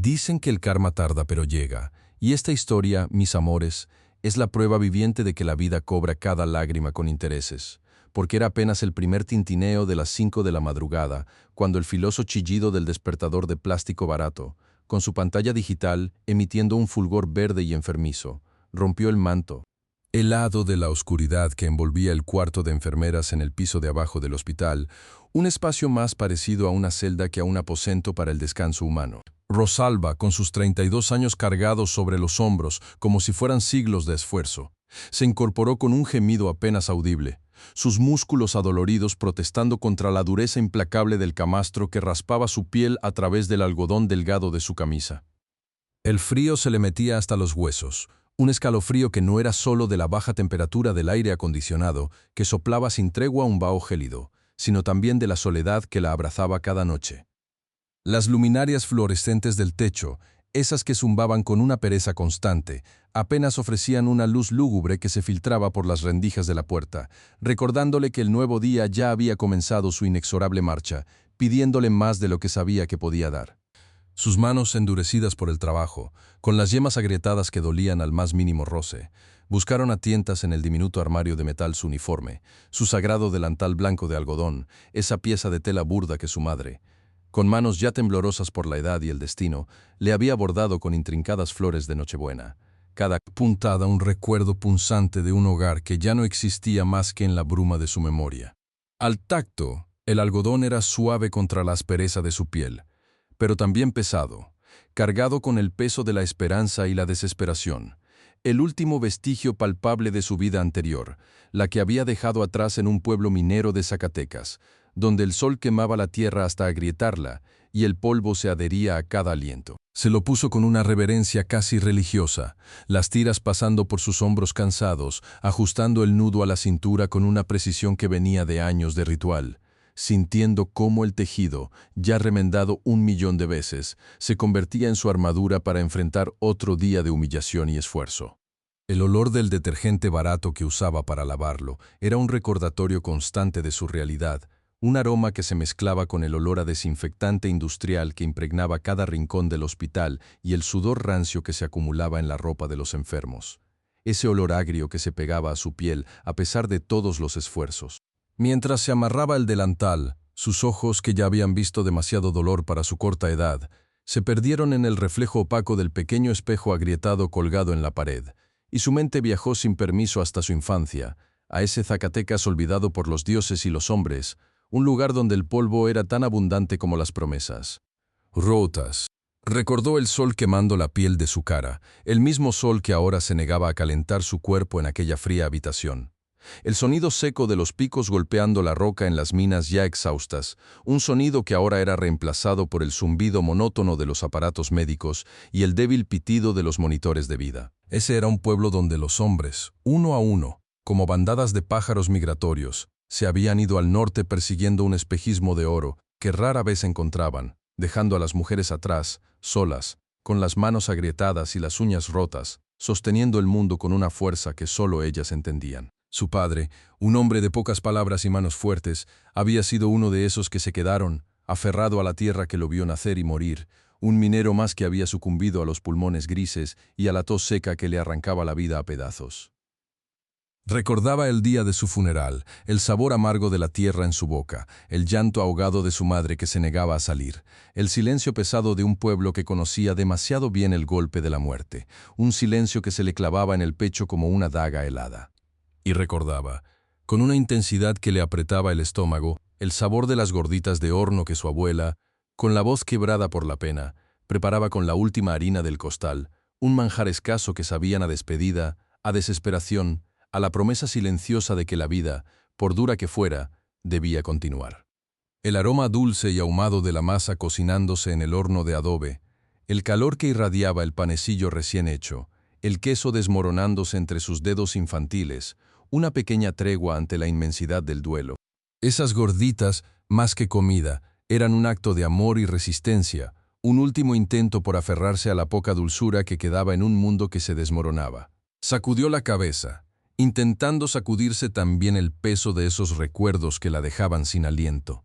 Dicen que el karma tarda pero llega, y esta historia, mis amores, es la prueba viviente de que la vida cobra cada lágrima con intereses, porque era apenas el primer tintineo de las 5 de la madrugada, cuando el filoso chillido del despertador de plástico barato, con su pantalla digital emitiendo un fulgor verde y enfermizo, rompió el manto helado de la oscuridad que envolvía el cuarto de enfermeras en el piso de abajo del hospital, un espacio más parecido a una celda que a un aposento para el descanso humano. Rosalba, con sus 32 años cargados sobre los hombros como si fueran siglos de esfuerzo, se incorporó con un gemido apenas audible, sus músculos adoloridos protestando contra la dureza implacable del camastro que raspaba su piel a través del algodón delgado de su camisa. El frío se le metía hasta los huesos, un escalofrío que no era solo de la baja temperatura del aire acondicionado que soplaba sin tregua un vaho gélido, sino también de la soledad que la abrazaba cada noche. Las luminarias fluorescentes del techo, esas que zumbaban con una pereza constante, apenas ofrecían una luz lúgubre que se filtraba por las rendijas de la puerta, recordándole que el nuevo día ya había comenzado su inexorable marcha, pidiéndole más de lo que sabía que podía dar. Sus manos endurecidas por el trabajo, con las yemas agrietadas que dolían al más mínimo roce, buscaron a tientas en el diminuto armario de metal su uniforme, su sagrado delantal blanco de algodón, esa pieza de tela burda que su madre, con manos ya temblorosas por la edad y el destino, le había bordado con intrincadas flores de Nochebuena. Cada puntada un recuerdo punzante de un hogar que ya no existía más que en la bruma de su memoria. Al tacto, el algodón era suave contra la aspereza de su piel, pero también pesado, cargado con el peso de la esperanza y la desesperación, el último vestigio palpable de su vida anterior, la que había dejado atrás en un pueblo minero de Zacatecas, donde el sol quemaba la tierra hasta agrietarla y el polvo se adhería a cada aliento. Se lo puso con una reverencia casi religiosa, las tiras pasando por sus hombros cansados, ajustando el nudo a la cintura con una precisión que venía de años de ritual, sintiendo cómo el tejido, ya remendado 1.000.000 de veces, se convertía en su armadura para enfrentar otro día de humillación y esfuerzo. El olor del detergente barato que usaba para lavarlo era un recordatorio constante de su realidad, un aroma que se mezclaba con el olor a desinfectante industrial que impregnaba cada rincón del hospital y el sudor rancio que se acumulaba en la ropa de los enfermos. Ese olor agrio que se pegaba a su piel a pesar de todos los esfuerzos. Mientras se amarraba el delantal, sus ojos, que ya habían visto demasiado dolor para su corta edad, se perdieron en el reflejo opaco del pequeño espejo agrietado colgado en la pared, y su mente viajó sin permiso hasta su infancia, a ese Zacatecas olvidado por los dioses y los hombres, un lugar donde el polvo era tan abundante como las promesas. Rotas. Recordó el sol quemando la piel de su cara, el mismo sol que ahora se negaba a calentar su cuerpo en aquella fría habitación. El sonido seco de los picos golpeando la roca en las minas ya exhaustas, un sonido que ahora era reemplazado por el zumbido monótono de los aparatos médicos y el débil pitido de los monitores de vida. Ese era un pueblo donde los hombres, uno a uno, como bandadas de pájaros migratorios, se habían ido al norte persiguiendo un espejismo de oro que rara vez encontraban, dejando a las mujeres atrás, solas, con las manos agrietadas y las uñas rotas, sosteniendo el mundo con una fuerza que solo ellas entendían. Su padre, un hombre de pocas palabras y manos fuertes, había sido uno de esos que se quedaron, aferrado a la tierra que lo vio nacer y morir, un minero más que había sucumbido a los pulmones grises y a la tos seca que le arrancaba la vida a pedazos. Recordaba el día de su funeral, el sabor amargo de la tierra en su boca, el llanto ahogado de su madre que se negaba a salir, el silencio pesado de un pueblo que conocía demasiado bien el golpe de la muerte, un silencio que se le clavaba en el pecho como una daga helada. Y recordaba, con una intensidad que le apretaba el estómago, el sabor de las gorditas de horno que su abuela, con la voz quebrada por la pena, preparaba con la última harina del costal, un manjar escaso que sabían a despedida, a desesperación, a la promesa silenciosa de que la vida, por dura que fuera, debía continuar. El aroma dulce y ahumado de la masa cocinándose en el horno de adobe, el calor que irradiaba el panecillo recién hecho, el queso desmoronándose entre sus dedos infantiles, una pequeña tregua ante la inmensidad del duelo. Esas gorditas, más que comida, eran un acto de amor y resistencia, un último intento por aferrarse a la poca dulzura que quedaba en un mundo que se desmoronaba. Sacudió la cabeza, intentando sacudirse también el peso de esos recuerdos que la dejaban sin aliento,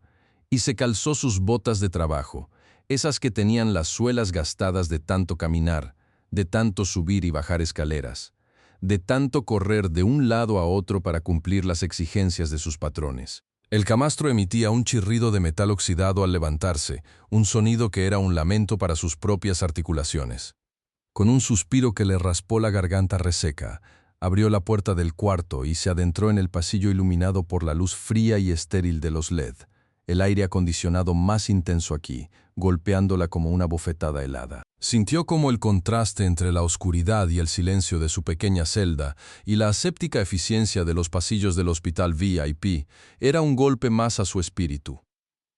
y se calzó sus botas de trabajo, esas que tenían las suelas gastadas de tanto caminar, de tanto subir y bajar escaleras, de tanto correr de un lado a otro para cumplir las exigencias de sus patrones. El camastro emitía un chirrido de metal oxidado al levantarse, un sonido que era un lamento para sus propias articulaciones. Con un suspiro que le raspó la garganta reseca, abrió la puerta del cuarto y se adentró en el pasillo iluminado por la luz fría y estéril de los LED, el aire acondicionado más intenso aquí, golpeándola como una bofetada helada. Sintió como el contraste entre la oscuridad y el silencio de su pequeña celda y la aséptica eficiencia de los pasillos del hospital VIP era un golpe más a su espíritu.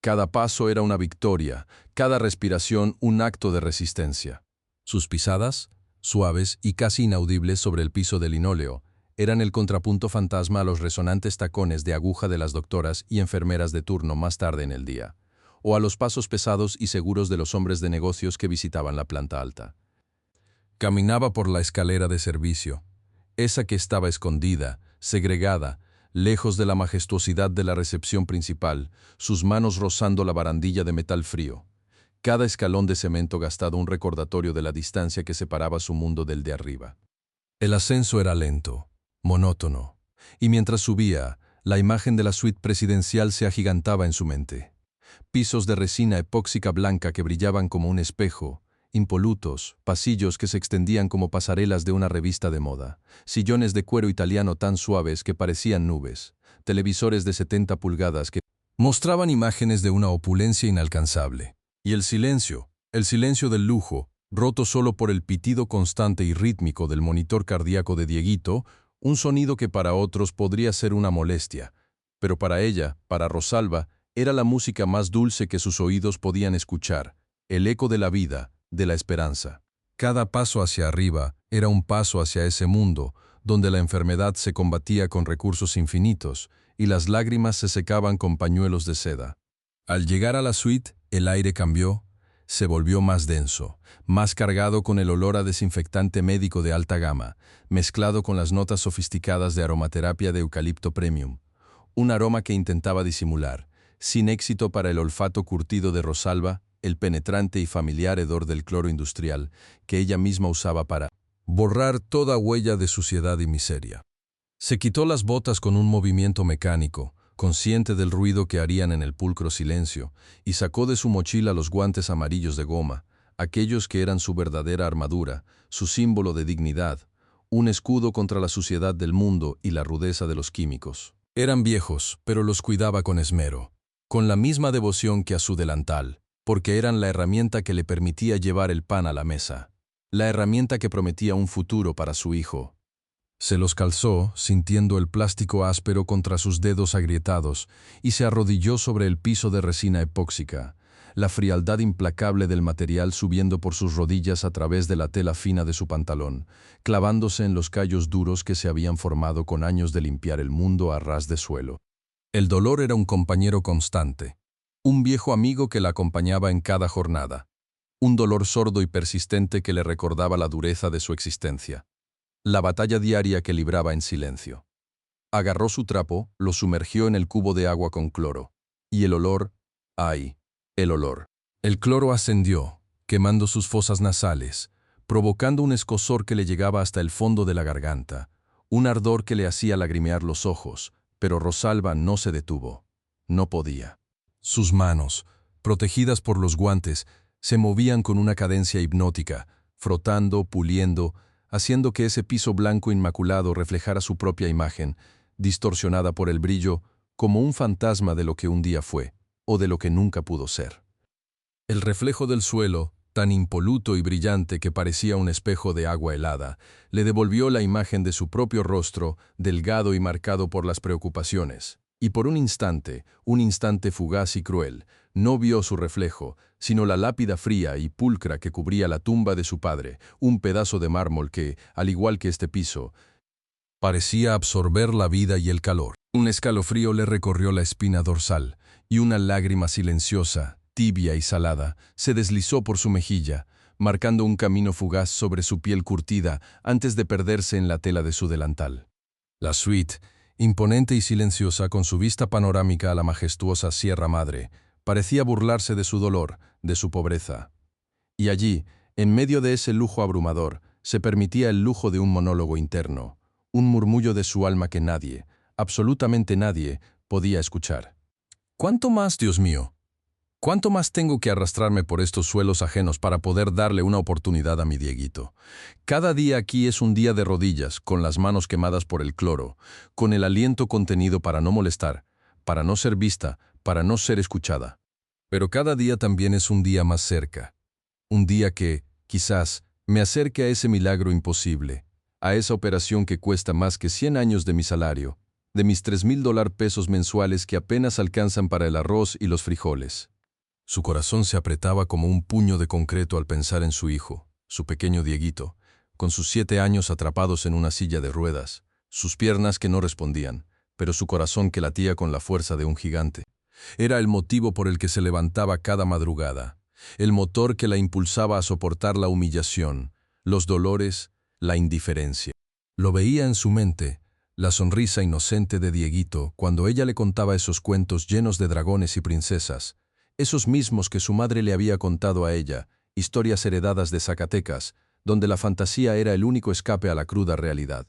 Cada paso era una victoria, cada respiración un acto de resistencia. Sus pisadas, suaves y casi inaudibles sobre el piso de linóleo, eran el contrapunto fantasma a los resonantes tacones de aguja de las doctoras y enfermeras de turno más tarde en el día, o a los pasos pesados y seguros de los hombres de negocios que visitaban la planta alta. Caminaba por la escalera de servicio, esa que estaba escondida, segregada, lejos de la majestuosidad de la recepción principal, sus manos rozando la barandilla de metal frío. Cada escalón de cemento gastado un recordatorio de la distancia que separaba su mundo del de arriba. El ascenso era lento, monótono, y mientras subía, la imagen de la suite presidencial se agigantaba en su mente. Pisos de resina epóxica blanca que brillaban como un espejo, impolutos, pasillos que se extendían como pasarelas de una revista de moda, sillones de cuero italiano tan suaves que parecían nubes, televisores de 70 pulgadas que mostraban imágenes de una opulencia inalcanzable. Y el silencio del lujo, roto solo por el pitido constante y rítmico del monitor cardíaco de Dieguito, un sonido que para otros podría ser una molestia, pero para ella, para Rosalba, era la música más dulce que sus oídos podían escuchar, el eco de la vida, de la esperanza. Cada paso hacia arriba era un paso hacia ese mundo, donde la enfermedad se combatía con recursos infinitos y las lágrimas se secaban con pañuelos de seda. Al llegar a la suite, el aire cambió, se volvió más denso, más cargado con el olor a desinfectante médico de alta gama, mezclado con las notas sofisticadas de aromaterapia de eucalipto premium, un aroma que intentaba disimular, sin éxito para el olfato curtido de Rosalba, el penetrante y familiar hedor del cloro industrial que ella misma usaba para borrar toda huella de suciedad y miseria. Se quitó las botas con un movimiento mecánico, consciente del ruido que harían en el pulcro silencio, y sacó de su mochila los guantes amarillos de goma, aquellos que eran su verdadera armadura, su símbolo de dignidad, un escudo contra la suciedad del mundo y la rudeza de los químicos. Eran viejos, pero los cuidaba con esmero, con la misma devoción que a su delantal, porque eran la herramienta que le permitía llevar el pan a la mesa, la herramienta que prometía un futuro para su hijo. Se los calzó, sintiendo el plástico áspero contra sus dedos agrietados, y se arrodilló sobre el piso de resina epóxica, la frialdad implacable del material subiendo por sus rodillas a través de la tela fina de su pantalón, clavándose en los callos duros que se habían formado con años de limpiar el mundo a ras de suelo. El dolor era un compañero constante, un viejo amigo que la acompañaba en cada jornada, un dolor sordo y persistente que le recordaba la dureza de su existencia. La batalla diaria que libraba en silencio. Agarró su trapo, lo sumergió en el cubo de agua con cloro. Y el olor, ¡ay! El olor. El cloro ascendió, quemando sus fosas nasales, provocando un escozor que le llegaba hasta el fondo de la garganta, un ardor que le hacía lagrimear los ojos, pero Rosalba no se detuvo. No podía. Sus manos, protegidas por los guantes, se movían con una cadencia hipnótica, frotando, puliendo, haciendo que ese piso blanco inmaculado reflejara su propia imagen, distorsionada por el brillo, como un fantasma de lo que un día fue, o de lo que nunca pudo ser. El reflejo del suelo, tan impoluto y brillante que parecía un espejo de agua helada, le devolvió la imagen de su propio rostro, delgado y marcado por las preocupaciones. Y por un instante fugaz y cruel, no vio su reflejo, sino la lápida fría y pulcra que cubría la tumba de su padre, un pedazo de mármol que, al igual que este piso, parecía absorber la vida y el calor. Un escalofrío le recorrió la espina dorsal, y una lágrima silenciosa, tibia y salada, se deslizó por su mejilla, marcando un camino fugaz sobre su piel curtida antes de perderse en la tela de su delantal. La suite, imponente y silenciosa con su vista panorámica a la majestuosa Sierra Madre, parecía burlarse de su dolor, de su pobreza. Y allí, en medio de ese lujo abrumador, se permitía el lujo de un monólogo interno, un murmullo de su alma que nadie, absolutamente nadie, podía escuchar. ¿Cuánto más, Dios mío? ¿Cuánto más tengo que arrastrarme por estos suelos ajenos para poder darle una oportunidad a mi Dieguito? Cada día aquí es un día de rodillas, con las manos quemadas por el cloro, con el aliento contenido para no molestar, para no ser vista, para no ser escuchada. Pero cada día también es un día más cerca. Un día que, quizás, me acerque a ese milagro imposible, a esa operación que cuesta más que 100 años de mi salario, de mis $3,000 mensuales que apenas alcanzan para el arroz y los frijoles. Su corazón se apretaba como un puño de concreto al pensar en su hijo, su pequeño Dieguito, con sus 7 años atrapados en una silla de ruedas, sus piernas que no respondían, pero su corazón que latía con la fuerza de un gigante. Era el motivo por el que se levantaba cada madrugada, el motor que la impulsaba a soportar la humillación, los dolores, la indiferencia. Lo veía en su mente, la sonrisa inocente de Dieguito, cuando ella le contaba esos cuentos llenos de dragones y princesas, esos mismos que su madre le había contado a ella, historias heredadas de Zacatecas, donde la fantasía era el único escape a la cruda realidad.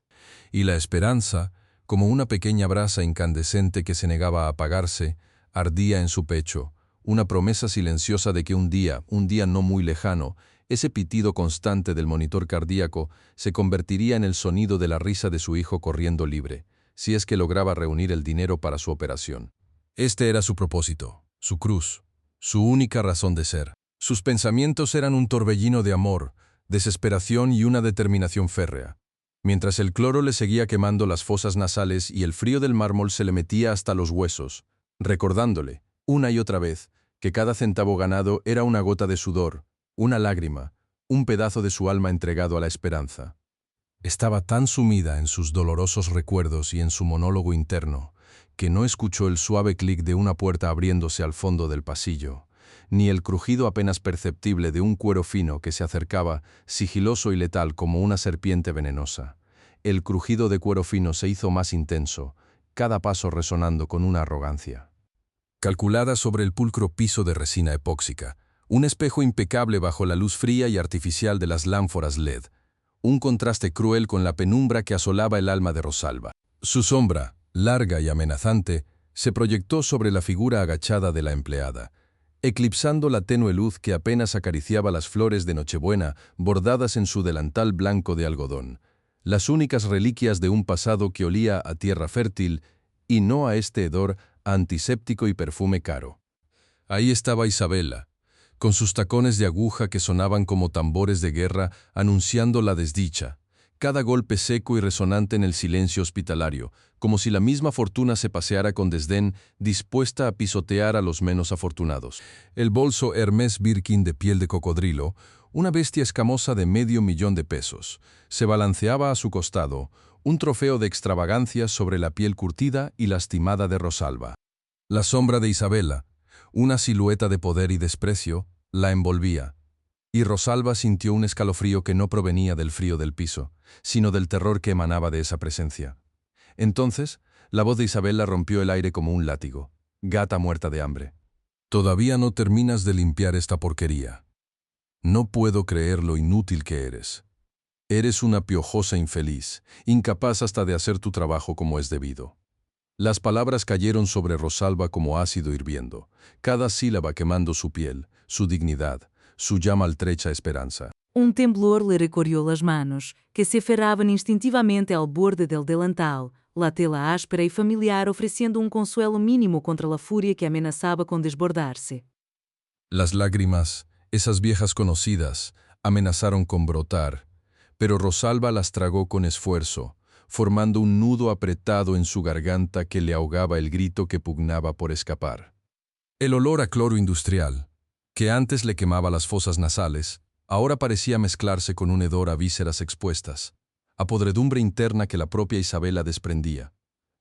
Y la esperanza, como una pequeña brasa incandescente que se negaba a apagarse, ardía en su pecho, una promesa silenciosa de que un día no muy lejano, ese pitido constante del monitor cardíaco se convertiría en el sonido de la risa de su hijo corriendo libre, si es que lograba reunir el dinero para su operación. Este era su propósito, su cruz, su única razón de ser. Sus pensamientos eran un torbellino de amor, desesperación y una determinación férrea. Mientras el cloro le seguía quemando las fosas nasales y el frío del mármol se le metía hasta los huesos, recordándole, una y otra vez, que cada centavo ganado era una gota de sudor, una lágrima, un pedazo de su alma entregado a la esperanza. Estaba tan sumida en sus dolorosos recuerdos y en su monólogo interno, que no escuchó el suave clic de una puerta abriéndose al fondo del pasillo, ni el crujido apenas perceptible de un cuero fino que se acercaba, sigiloso y letal como una serpiente venenosa. El crujido de cuero fino se hizo más intenso, cada paso resonando con una arrogancia. Calculada sobre el pulcro piso de resina epóxica, un espejo impecable bajo la luz fría y artificial de las lámparas LED, un contraste cruel con la penumbra que asolaba el alma de Rosalba. Su sombra, larga y amenazante, se proyectó sobre la figura agachada de la empleada, eclipsando la tenue luz que apenas acariciaba las flores de Nochebuena bordadas en su delantal blanco de algodón, las únicas reliquias de un pasado que olía a tierra fértil y no a este hedor antiséptico y perfume caro. Ahí estaba Isabela, con sus tacones de aguja que sonaban como tambores de guerra anunciando la desdicha, cada golpe seco y resonante en el silencio hospitalario, como si la misma fortuna se paseara con desdén, dispuesta a pisotear a los menos afortunados. El bolso Hermès Birkin de piel de cocodrilo, una bestia escamosa de $500,000, se balanceaba a su costado, un trofeo de extravagancia sobre la piel curtida y lastimada de Rosalba. La sombra de Isabela, una silueta de poder y desprecio, la envolvía, y Rosalba sintió un escalofrío que no provenía del frío del piso, sino del terror que emanaba de esa presencia. Entonces, la voz de Isabela rompió el aire como un látigo. Gata muerta de hambre. Todavía no terminas de limpiar esta porquería. No puedo creer lo inútil que eres. Eres una piojosa infeliz, incapaz hasta de hacer tu trabajo como es debido. Las palabras cayeron sobre Rosalba como ácido hirviendo, cada sílaba quemando su piel, su dignidad, su ya maltrecha esperanza. Temblor le recorrió las manos, que se aferraban instintivamente al borde del delantal, la tela áspera y familiar ofreciendo un consuelo mínimo contra la furia que amenazaba con desbordarse. Las lágrimas, esas viejas conocidas, amenazaron con brotar, pero Rosalba las tragó con esfuerzo, formando un nudo apretado en su garganta que le ahogaba el grito que pugnaba por escapar. El olor a cloro industrial, que antes le quemaba las fosas nasales, ahora parecía mezclarse con un hedor a vísceras expuestas, a podredumbre interna que la propia Isabela desprendía.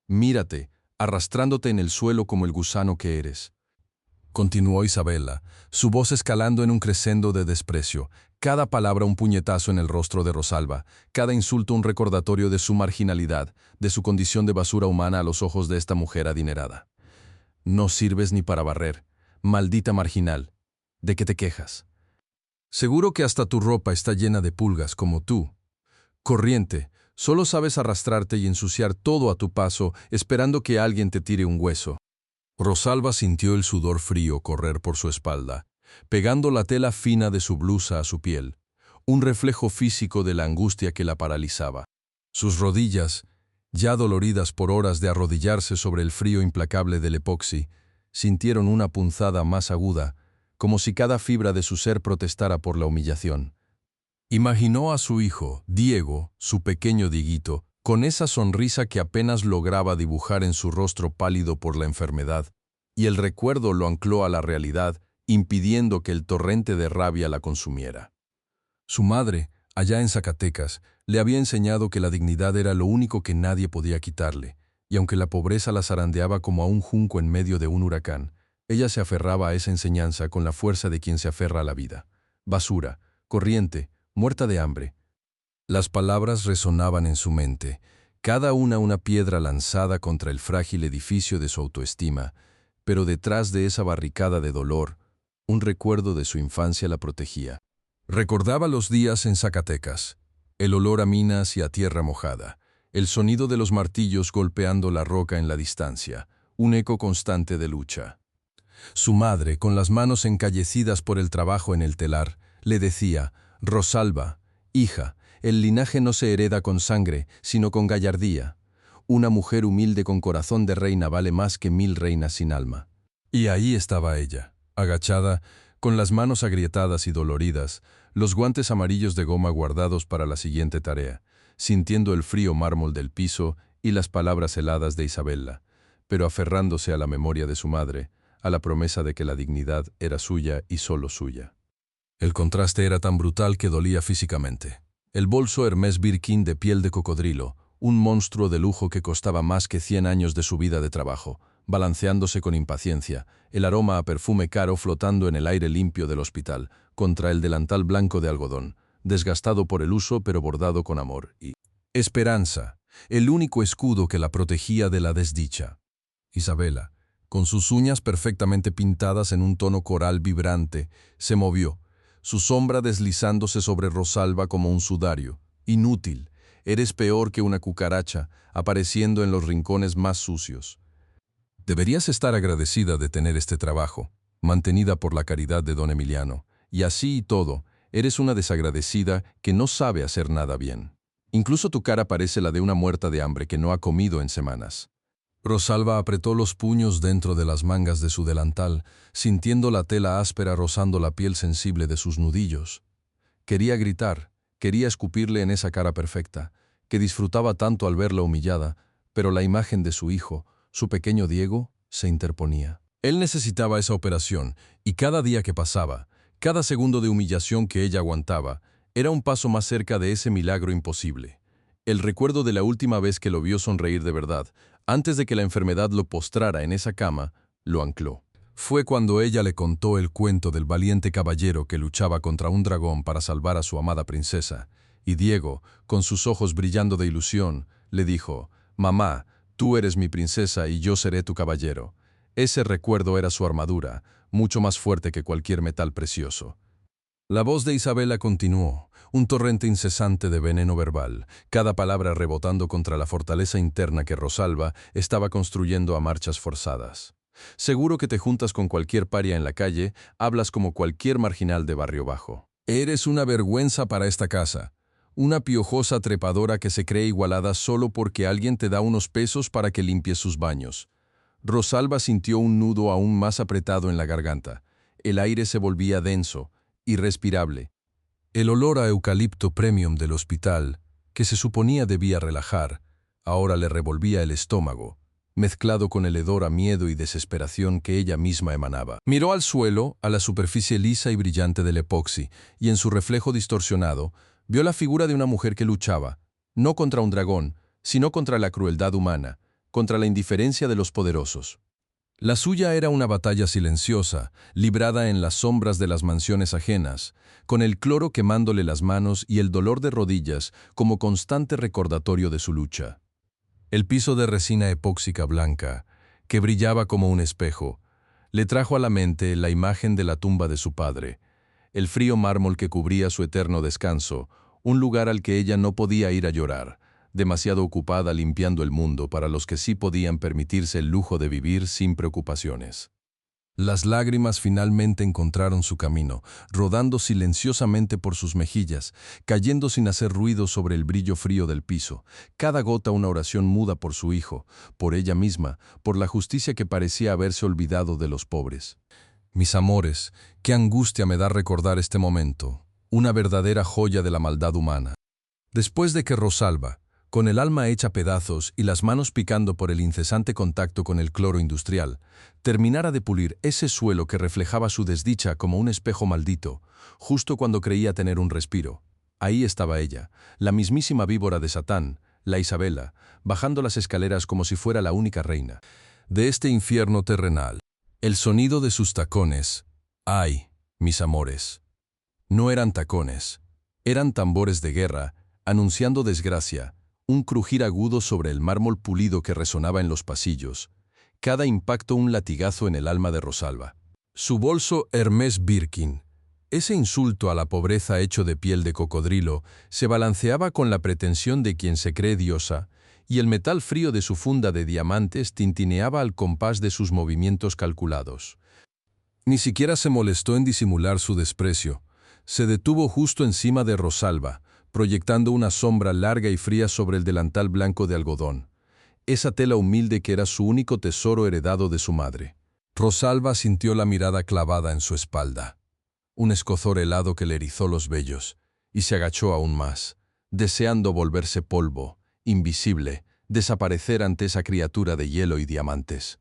Mírate, arrastrándote en el suelo como el gusano que eres. Continuó Isabela, su voz escalando en un crescendo de desprecio, cada palabra un puñetazo en el rostro de Rosalba, cada insulto un recordatorio de su marginalidad, de su condición de basura humana a los ojos de esta mujer adinerada. No sirves ni para barrer, maldita marginal. ¿De qué te quejas? Seguro que hasta tu ropa está llena de pulgas como tú. Corriente, solo sabes arrastrarte y ensuciar todo a tu paso, esperando que alguien te tire un hueso. Rosalba sintió el sudor frío correr por su espalda, pegando la tela fina de su blusa a su piel, un reflejo físico de la angustia que la paralizaba. Sus rodillas, ya doloridas por horas de arrodillarse sobre el frío implacable del epoxi, sintieron una punzada más aguda, como si cada fibra de su ser protestara por la humillación. Imaginó a su hijo, Diego, su pequeño Dieguito, con esa sonrisa que apenas lograba dibujar en su rostro pálido por la enfermedad, y el recuerdo lo ancló a la realidad, impidiendo que el torrente de rabia la consumiera. Su madre, allá en Zacatecas, le había enseñado que la dignidad era lo único que nadie podía quitarle, y aunque la pobreza la zarandeaba como a un junco en medio de un huracán, ella se aferraba a esa enseñanza con la fuerza de quien se aferra a la vida. Basura, corriente, muerta de hambre. Las palabras resonaban en su mente, cada una piedra lanzada contra el frágil edificio de su autoestima, pero detrás de esa barricada de dolor, un recuerdo de su infancia la protegía. Recordaba los días en Zacatecas, el olor a minas y a tierra mojada, el sonido de los martillos golpeando la roca en la distancia, un eco constante de lucha. Su madre, con las manos encallecidas por el trabajo en el telar, le decía: «Rosalba, hija, el linaje no se hereda con sangre, sino con gallardía. Una mujer humilde con corazón de reina vale más que 1000 reinas sin alma». Y ahí estaba ella, agachada, con las manos agrietadas y doloridas, los guantes amarillos de goma guardados para la siguiente tarea, sintiendo el frío mármol del piso y las palabras heladas de Isabela, pero aferrándose a la memoria de su madre, a la promesa de que la dignidad era suya y solo suya. El contraste era tan brutal que dolía físicamente. El bolso Hermès Birkin de piel de cocodrilo, un monstruo de lujo que costaba más que 100 años de su vida de trabajo, balanceándose con impaciencia, el aroma a perfume caro flotando en el aire limpio del hospital, contra el delantal blanco de algodón, desgastado por el uso pero bordado con amor, y esperanza, el único escudo que la protegía de la desdicha. Isabela, con sus uñas perfectamente pintadas en un tono coral vibrante, se movió, su sombra deslizándose sobre Rosalba como un sudario. Inútil, eres peor que una cucaracha, apareciendo en los rincones más sucios. Deberías estar agradecida de tener este trabajo, mantenida por la caridad de don Emiliano, y así y todo, eres una desagradecida que no sabe hacer nada bien. Incluso tu cara parece la de una muerta de hambre que no ha comido en semanas. Rosalba apretó los puños dentro de las mangas de su delantal, sintiendo la tela áspera rozando la piel sensible de sus nudillos. Quería gritar, quería escupirle en esa cara perfecta, que disfrutaba tanto al verla humillada, pero la imagen de su hijo, su pequeño Diego, se interponía. Él necesitaba esa operación, y cada día que pasaba, cada segundo de humillación que ella aguantaba, era un paso más cerca de ese milagro imposible. El recuerdo de la última vez que lo vio sonreír de verdad, antes de que la enfermedad lo postrara en esa cama, lo ancló. Fue cuando ella le contó el cuento del valiente caballero que luchaba contra un dragón para salvar a su amada princesa, y Diego, con sus ojos brillando de ilusión, le dijo: «Mamá, tú eres mi princesa y yo seré tu caballero». Ese recuerdo era su armadura, mucho más fuerte que cualquier metal precioso. La voz de Isabela continuó, un torrente incesante de veneno verbal, cada palabra rebotando contra la fortaleza interna que Rosalba estaba construyendo a marchas forzadas. Seguro que te juntas con cualquier paria en la calle, hablas como cualquier marginal de barrio bajo. Eres una vergüenza para esta casa, una piojosa trepadora que se cree igualada solo porque alguien te da unos pesos para que limpies sus baños. Rosalba sintió un nudo aún más apretado en la garganta. El aire se volvía denso, irrespirable. El olor a eucalipto premium del hospital, que se suponía debía relajar, ahora le revolvía el estómago, mezclado con el hedor a miedo y desesperación que ella misma emanaba. Miró al suelo, a la superficie lisa y brillante del epoxi, y en su reflejo distorsionado, vio la figura de una mujer que luchaba, no contra un dragón, sino contra la crueldad humana, contra la indiferencia de los poderosos. La suya era una batalla silenciosa, librada en las sombras de las mansiones ajenas, con el cloro quemándole las manos y el dolor de rodillas como constante recordatorio de su lucha. El piso de resina epóxica blanca, que brillaba como un espejo, Le trajo a la mente la imagen de la tumba de su padre, el frío mármol que cubría su eterno descanso, un lugar al que ella no podía ir a llorar, demasiado ocupada limpiando el mundo para los que sí podían permitirse el lujo de vivir sin preocupaciones. Las lágrimas finalmente encontraron su camino, rodando silenciosamente por sus mejillas, cayendo sin hacer ruido sobre el brillo frío del piso, cada gota una oración muda por su hijo, por ella misma, por la justicia que parecía haberse olvidado de los pobres. Mis amores, qué angustia me da recordar este momento, una verdadera joya de la maldad humana. Después de que Rosalba, con el alma hecha pedazos y las manos picando por el incesante contacto con el cloro industrial, terminara de pulir ese suelo que reflejaba su desdicha como un espejo maldito, justo cuando creía tener un respiro. Ahí estaba ella, la mismísima víbora de Satán, la Isabela, bajando las escaleras como si fuera la única reina de este infierno terrenal. El sonido de sus tacones, ay, mis amores, no eran tacones, eran tambores de guerra, anunciando desgracia, un crujir agudo sobre el mármol pulido que resonaba en los pasillos, cada impacto un latigazo en el alma de Rosalba. Su bolso Hermès Birkin, ese insulto a la pobreza hecho de piel de cocodrilo, se balanceaba con la pretensión de quien se cree diosa, y el metal frío de su funda de diamantes tintineaba al compás de sus movimientos calculados. Ni siquiera se molestó en disimular su desprecio. Se detuvo justo encima de Rosalba, proyectando una sombra larga y fría sobre el delantal blanco de algodón, esa tela humilde que era su único tesoro heredado de su madre. Rosalba sintió la mirada clavada en su espalda, un escozor helado que le erizó los vellos, y se agachó aún más, deseando volverse polvo, invisible, desaparecer ante esa criatura de hielo y diamantes.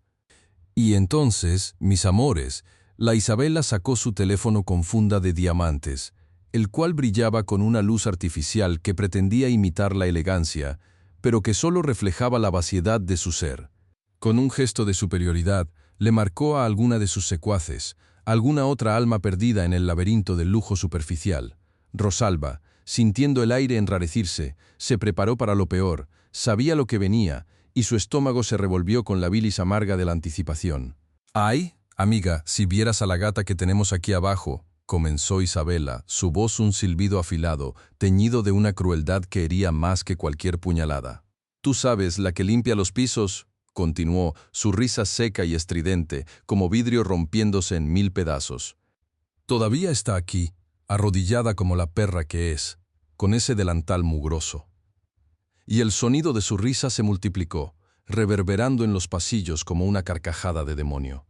Y entonces, mis amores, la Isabela sacó su teléfono con funda de diamantes, el cual brillaba con una luz artificial que pretendía imitar la elegancia, pero que solo reflejaba la vaciedad de su ser. Con un gesto de superioridad, le marcó a alguna de sus secuaces, alguna otra alma perdida en el laberinto del lujo superficial. Rosalba, sintiendo el aire enrarecirse, se preparó para lo peor, sabía lo que venía, y su estómago se revolvió con la bilis amarga de la anticipación. «Ay, amiga, si vieras a la gata que tenemos aquí abajo», comenzó Isabela, su voz un silbido afilado, teñido de una crueldad que hería más que cualquier puñalada. «Tú sabes, la que limpia los pisos», continuó, su risa seca y estridente, como vidrio rompiéndose en 1000 pedazos. «Todavía está aquí, arrodillada como la perra que es, con ese delantal mugroso». Y el sonido de su risa se multiplicó, reverberando en los pasillos como una carcajada de demonio.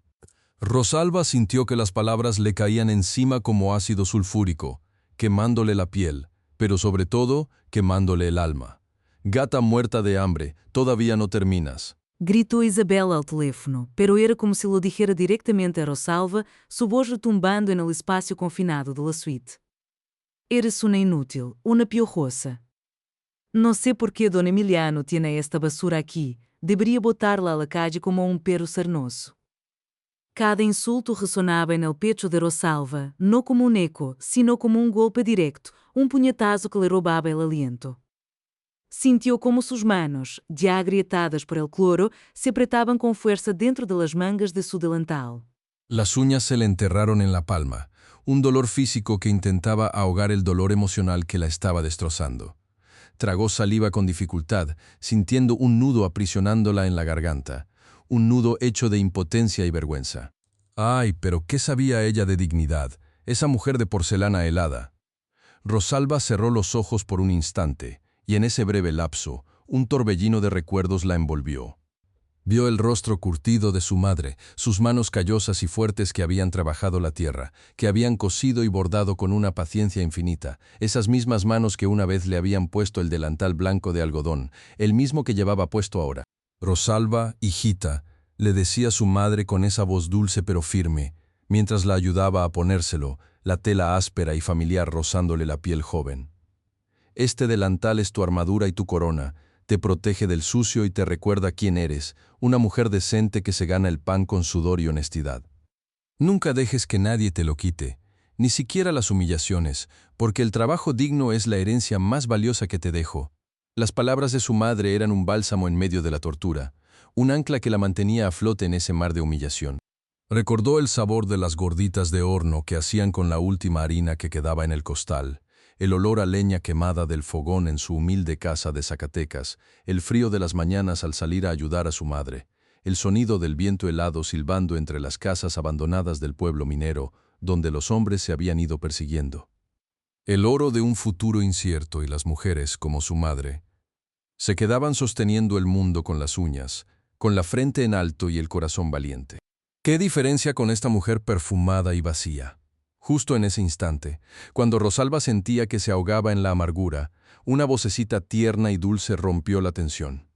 Rosalba sintió que las palabras le caían encima como ácido sulfúrico, quemándole la piel, pero sobre todo, quemándole el alma. «Gata muerta de hambre, todavía no terminas», gritou Isabela ao teléfono, pero era como se lo dijera directamente a Rosalva, su voz retumbando en el espacio confinado de la suite. «Eres una inútil, una piojosas. No sé por qué don Emiliano tiene esta basura aquí, debería botarla a la calle como un perro sarnoso». Cada insulto resonaba en el pecho de Rosalva, no como un eco, sino como un golpe directo, un puñetazo que le robaba el aliento. Sintió como sus manos, ya agrietadas por el cloro, se apretaban con fuerza dentro de las mangas de su delantal. Las uñas se le enterraron en la palma, un dolor físico que intentaba ahogar el dolor emocional que la estaba destrozando. Tragó saliva con dificultad, sintiendo un nudo aprisionándola en la garganta, un nudo hecho de impotencia y vergüenza. Ay, pero ¿qué sabía ella de dignidad, esa mujer de porcelana helada? Rosalba cerró los ojos por un instante, y en ese breve lapso, un torbellino de recuerdos la envolvió. Vio el rostro curtido de su madre, sus manos callosas y fuertes que habían trabajado la tierra, que habían cosido y bordado con una paciencia infinita, esas mismas manos que una vez le habían puesto el delantal blanco de algodón, el mismo que llevaba puesto ahora. «Rosalba, hijita», le decía su madre con esa voz dulce pero firme, mientras la ayudaba a ponérselo, la tela áspera y familiar rozándole la piel joven. «Este delantal es tu armadura y tu corona, te protege del sucio y te recuerda quién eres, una mujer decente que se gana el pan con sudor y honestidad. Nunca dejes que nadie te lo quite, ni siquiera las humillaciones, porque el trabajo digno es la herencia más valiosa que te dejo». Las palabras de su madre eran un bálsamo en medio de la tortura, un ancla que la mantenía a flote en ese mar de humillación. Recordó el sabor de las gorditas de horno que hacían con la última harina que quedaba en el costal, el olor a leña quemada del fogón en su humilde casa de Zacatecas, el frío de las mañanas al salir a ayudar a su madre, el sonido del viento helado silbando entre las casas abandonadas del pueblo minero, donde los hombres se habían ido persiguiendo. El oro de un futuro incierto y las mujeres, como su madre, se quedaban sosteniendo el mundo con las uñas, con la frente en alto y el corazón valiente. ¿Qué diferencia con esta mujer perfumada y vacía? Justo en ese instante, cuando Rosalba sentía que se ahogaba en la amargura, una vocecita tierna y dulce rompió la tensión.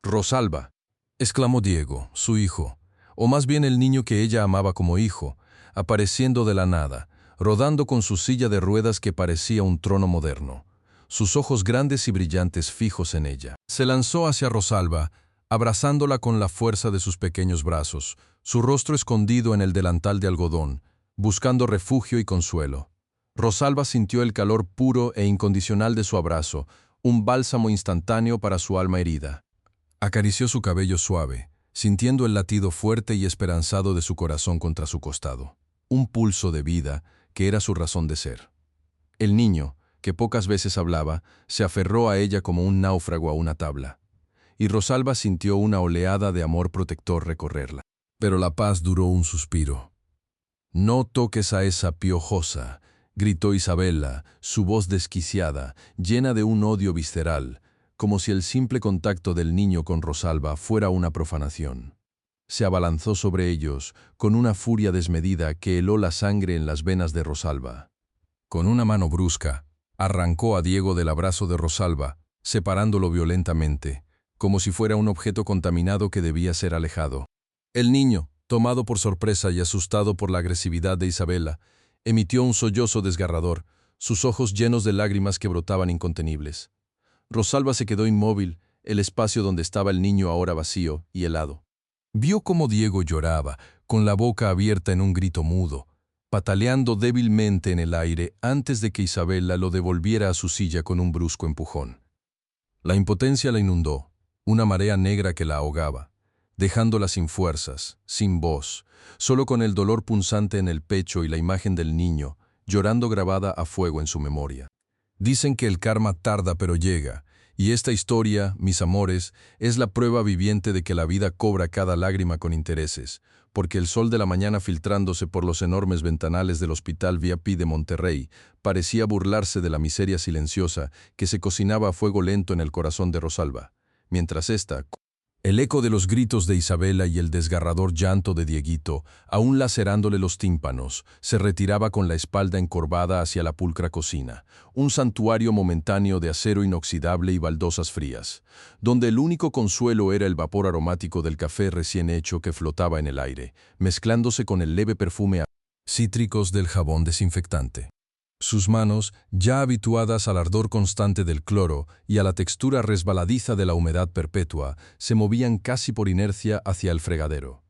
«Rosalba», exclamó Diego, su hijo, o más bien el niño que ella amaba como hijo, apareciendo de la nada, rodando con su silla de ruedas que parecía un trono moderno, sus ojos grandes y brillantes fijos en ella. Se lanzó hacia Rosalba, abrazándola con la fuerza de sus pequeños brazos, su rostro escondido en el delantal de algodón, buscando refugio y consuelo. Rosalba sintió el calor puro e incondicional de su abrazo, un bálsamo instantáneo para su alma herida. Acarició su cabello suave, sintiendo el latido fuerte y esperanzado de su corazón contra su costado, un pulso de vida que era su razón de ser. El niño, que pocas veces hablaba, se aferró a ella como un náufrago a una tabla, y Rosalba sintió una oleada de amor protector recorrerla. Pero la paz duró un suspiro. «No toques a esa piojosa», gritó Isabela, su voz desquiciada, llena de un odio visceral, como si el simple contacto del niño con Rosalba fuera una profanación. Se abalanzó sobre ellos, con una furia desmedida que heló la sangre en las venas de Rosalba. Con una mano brusca, arrancó a Diego del abrazo de Rosalba, separándolo violentamente, como si fuera un objeto contaminado que debía ser alejado. El niño, tomado por sorpresa y asustado por la agresividad de Isabela, emitió un sollozo desgarrador, sus ojos llenos de lágrimas que brotaban incontenibles. Rosalba se quedó inmóvil, el espacio donde estaba el niño ahora vacío y helado. Vio cómo Diego lloraba, con la boca abierta en un grito mudo, pataleando débilmente en el aire antes de que Isabela lo devolviera a su silla con un brusco empujón. La impotencia la inundó, una marea negra que la ahogaba, dejándola sin fuerzas, sin voz, solo con el dolor punzante en el pecho y la imagen del niño, llorando grabada a fuego en su memoria. Dicen que el karma tarda pero llega, y esta historia, mis amores, es la prueba viviente de que la vida cobra cada lágrima con intereses, porque el sol de la mañana filtrándose por los enormes ventanales del Hospital VIP de Monterrey parecía burlarse de la miseria silenciosa que se cocinaba a fuego lento en el corazón de Rosalba, mientras ésta, el eco de los gritos de Isabela y el desgarrador llanto de Dieguito, aún lacerándole los tímpanos, se retiraba con la espalda encorvada hacia la pulcra cocina, un santuario momentáneo de acero inoxidable y baldosas frías, donde el único consuelo era el vapor aromático del café recién hecho que flotaba en el aire, mezclándose con el leve perfume a cítricos del jabón desinfectante. Sus manos, ya habituadas al ardor constante del cloro y a la textura resbaladiza de la humedad perpetua, se movían casi por inercia hacia el fregadero.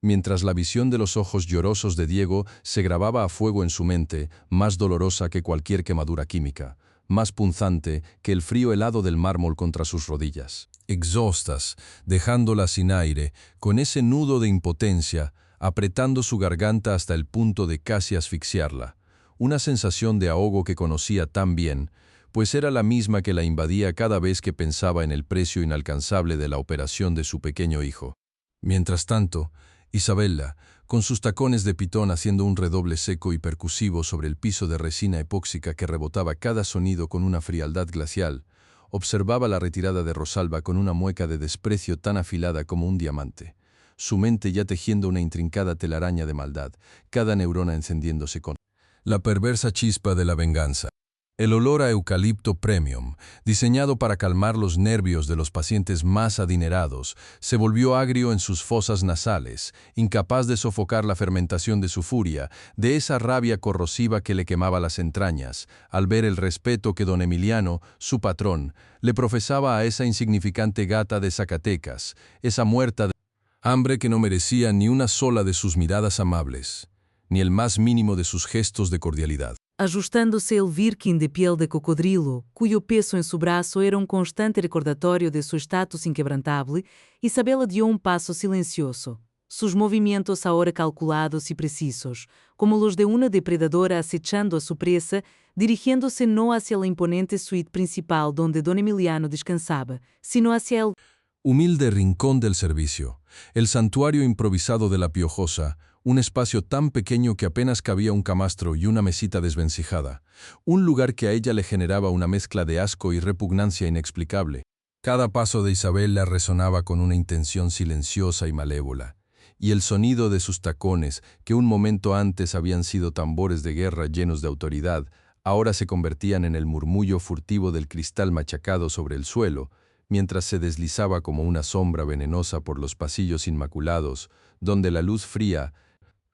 Mientras la visión de los ojos llorosos de Diego se grababa a fuego en su mente, más dolorosa que cualquier quemadura química, más punzante que el frío helado del mármol contra sus rodillas. Exhaustas, dejándola sin aire, con ese nudo de impotencia, apretando su garganta hasta el punto de casi asfixiarla. Una sensación de ahogo que conocía tan bien, pues era la misma que la invadía cada vez que pensaba en el precio inalcanzable de la operación de su pequeño hijo. Mientras tanto, Isabela, con sus tacones de pitón haciendo un redoble seco y percusivo sobre el piso de resina epóxica que rebotaba cada sonido con una frialdad glacial, observaba la retirada de Rosalba con una mueca de desprecio tan afilada como un diamante, su mente ya tejiendo una intrincada telaraña de maldad, cada neurona encendiéndose con la perversa chispa de la venganza. El olor a eucalipto premium, diseñado para calmar los nervios de los pacientes más adinerados, se volvió agrio en sus fosas nasales, incapaz de sofocar la fermentación de su furia, de esa rabia corrosiva que le quemaba las entrañas, al ver el respeto que don Emiliano, su patrón, le profesaba a esa insignificante gata de Zacatecas, esa muerta de hambre que no merecía ni una sola de sus miradas amables, ni el más mínimo de sus gestos de cordialidad. Ajustando-se el Birkin de piel de cocodrilo, cuyo peso en su brazo era un constante recordatorio de su status inquebrantable, Isabela dio un paso silencioso. sus movimientos ahora calculados y precisos, como los de una depredadora acechando a su presa, dirigiéndose no hacia la imponente suite principal donde don Emiliano descansaba, sino hacia el humilde rincón del servicio, el santuario improvisado de la Piojosa, un espacio tan pequeño que apenas cabía un camastro y una mesita desvencijada, un lugar que a ella le generaba una mezcla de asco y repugnancia inexplicable. Cada paso de Isabela resonaba con una intención silenciosa y malévola, y el sonido de sus tacones, que un momento antes habían sido tambores de guerra llenos de autoridad, ahora se convertían en el murmullo furtivo del cristal machacado sobre el suelo, mientras se deslizaba como una sombra venenosa por los pasillos inmaculados, donde la luz fría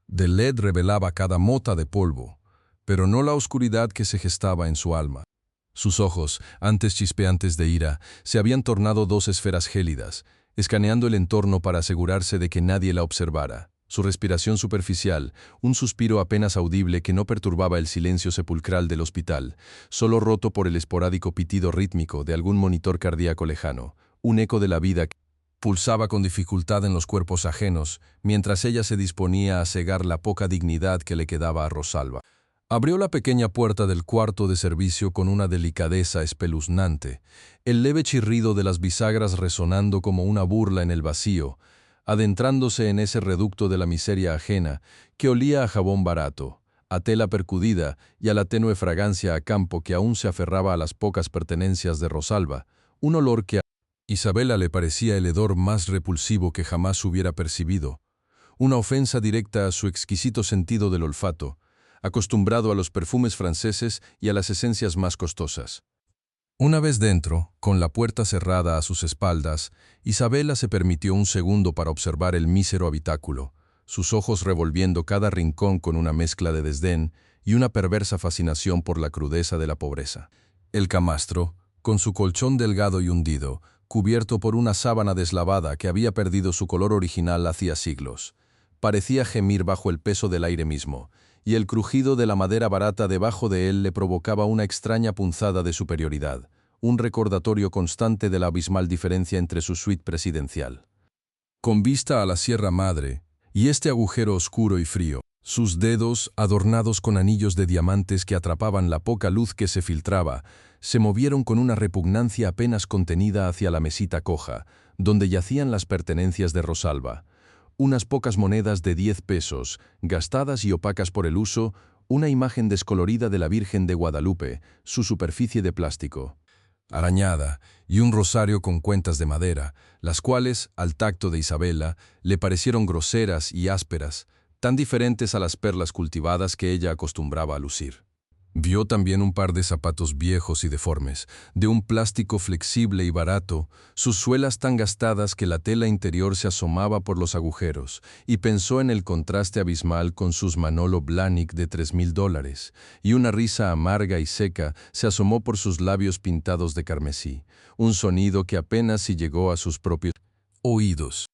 del LED revelaba cada mota de polvo, pero no la oscuridad que se gestaba en su alma. Sus ojos, antes chispeantes de ira, se habían tornado dos esferas gélidas, escaneando el entorno para asegurarse de que nadie la observara. Su respiración superficial, un suspiro apenas audible que no perturbaba el silencio sepulcral del hospital, solo roto por el esporádico pitido rítmico de algún monitor cardíaco lejano, un eco de la vida que pulsaba con dificultad en los cuerpos ajenos, mientras ella se disponía a cegar la poca dignidad que le quedaba a Rosalba. Abrió la pequeña puerta del cuarto de servicio con una delicadeza espeluznante, el leve chirrido de las bisagras resonando como una burla en el vacío, adentrándose en ese reducto de la miseria ajena que olía a jabón barato, a tela percudida y a la tenue fragancia a campo que aún se aferraba a las pocas pertenencias de Rosalba, un olor que a Isabela le parecía el hedor más repulsivo que jamás hubiera percibido, una ofensa directa a su exquisito sentido del olfato, acostumbrado a los perfumes franceses y a las esencias más costosas. Una vez dentro, con la puerta cerrada a sus espaldas, Isabela se permitió un segundo para observar el mísero habitáculo, sus ojos revolviendo cada rincón con una mezcla de desdén y una perversa fascinación por la crudeza de la pobreza. El camastro, con su colchón delgado y hundido, cubierto por una sábana deslavada que había perdido su color original hacía siglos, parecía gemir bajo el peso del aire mismo, y el crujido de la madera barata debajo de él le provocaba una extraña punzada de superioridad, un recordatorio constante de la abismal diferencia entre su suite presidencial. Con vista a la Sierra Madre, y este agujero oscuro y frío, sus dedos, adornados con anillos de diamantes que atrapaban la poca luz que se filtraba, se movieron con una repugnancia apenas contenida hacia la mesita coja, donde yacían las pertenencias de Rosalba. Unas pocas monedas de 10 pesos, gastadas y opacas por el uso, una imagen descolorida de la Virgen de Guadalupe, su superficie de plástico arañada, y un rosario con cuentas de madera, las cuales, al tacto de Isabela, le parecieron groseras y ásperas, tan diferentes a las perlas cultivadas que ella acostumbraba a lucir. Vio también un par de zapatos viejos y deformes, de un plástico flexible y barato, sus suelas tan gastadas que la tela interior se asomaba por los agujeros, y pensó en el contraste abismal con sus Manolo Blahnik de $3.000, y una risa amarga y seca se asomó por sus labios pintados de carmesí, un sonido que apenas si llegó a sus propios oídos.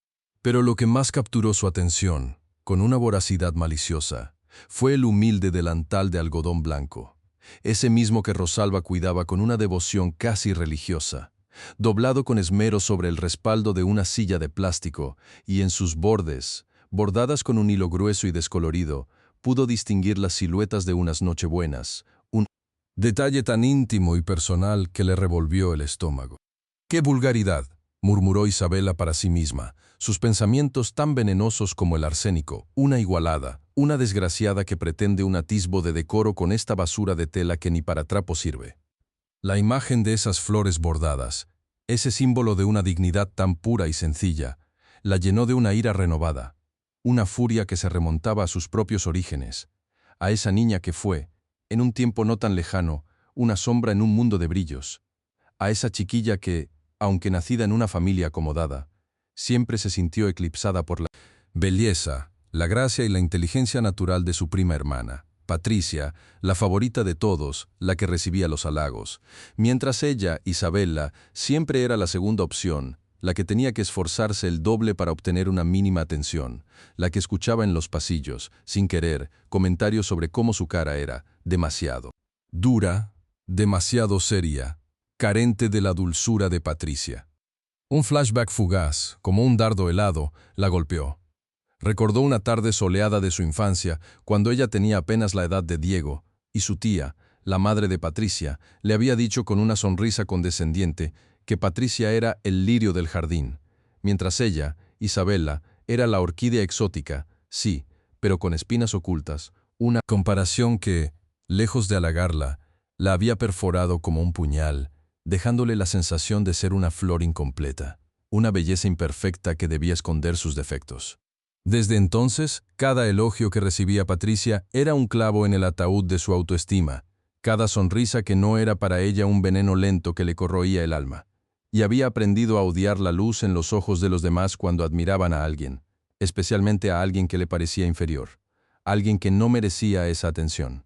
Pero lo que más capturó su atención, con una voracidad maliciosa, fue el humilde delantal de algodón blanco, ese mismo que Rosalba cuidaba con una devoción casi religiosa, doblado con esmero sobre el respaldo de una silla de plástico, y en sus bordes, bordadas con un hilo grueso y descolorido, pudo distinguir las siluetas de unas nochebuenas, un detalle tan íntimo y personal que le revolvió el estómago. ¡Qué vulgaridad!, murmuró Isabela para sí misma, sus pensamientos tan venenosos como el arsénico, una igualada, una desgraciada que pretende un atisbo de decoro con esta basura de tela que ni para trapo sirve. La imagen de esas flores bordadas, ese símbolo de una dignidad tan pura y sencilla, la llenó de una ira renovada, una furia que se remontaba a sus propios orígenes, a esa niña que fue, en un tiempo no tan lejano, una sombra en un mundo de brillos, a esa chiquilla que, aunque nacida en una familia acomodada, siempre se sintió eclipsada por la belleza, la gracia y la inteligencia natural de su prima hermana, Patricia, la favorita de todos, la que recibía los halagos, mientras ella, Isabela, siempre era la segunda opción, la que tenía que esforzarse el doble para obtener una mínima atención, la que escuchaba en los pasillos, sin querer, comentarios sobre cómo su cara era demasiado dura, demasiado seria, carente de la dulzura de Patricia. Un flashback fugaz, como un dardo helado, la golpeó. Recordó una tarde soleada de su infancia, cuando ella tenía apenas la edad de Diego, y su tía, la madre de Patricia, le había dicho con una sonrisa condescendiente que Patricia era el lirio del jardín, mientras ella, Isabella, era la orquídea exótica, sí, pero con espinas ocultas, una comparación que, lejos de halagarla, la había perforado como un puñal, dejándole la sensación de ser una flor incompleta, una belleza imperfecta que debía esconder sus defectos. Desde entonces, cada elogio que recibía Patricia era un clavo en el ataúd de su autoestima, cada sonrisa que no era para ella un veneno lento que le corroía el alma. Y había aprendido a odiar la luz en los ojos de los demás cuando admiraban a alguien, especialmente a alguien que le parecía inferior, alguien que no merecía esa atención.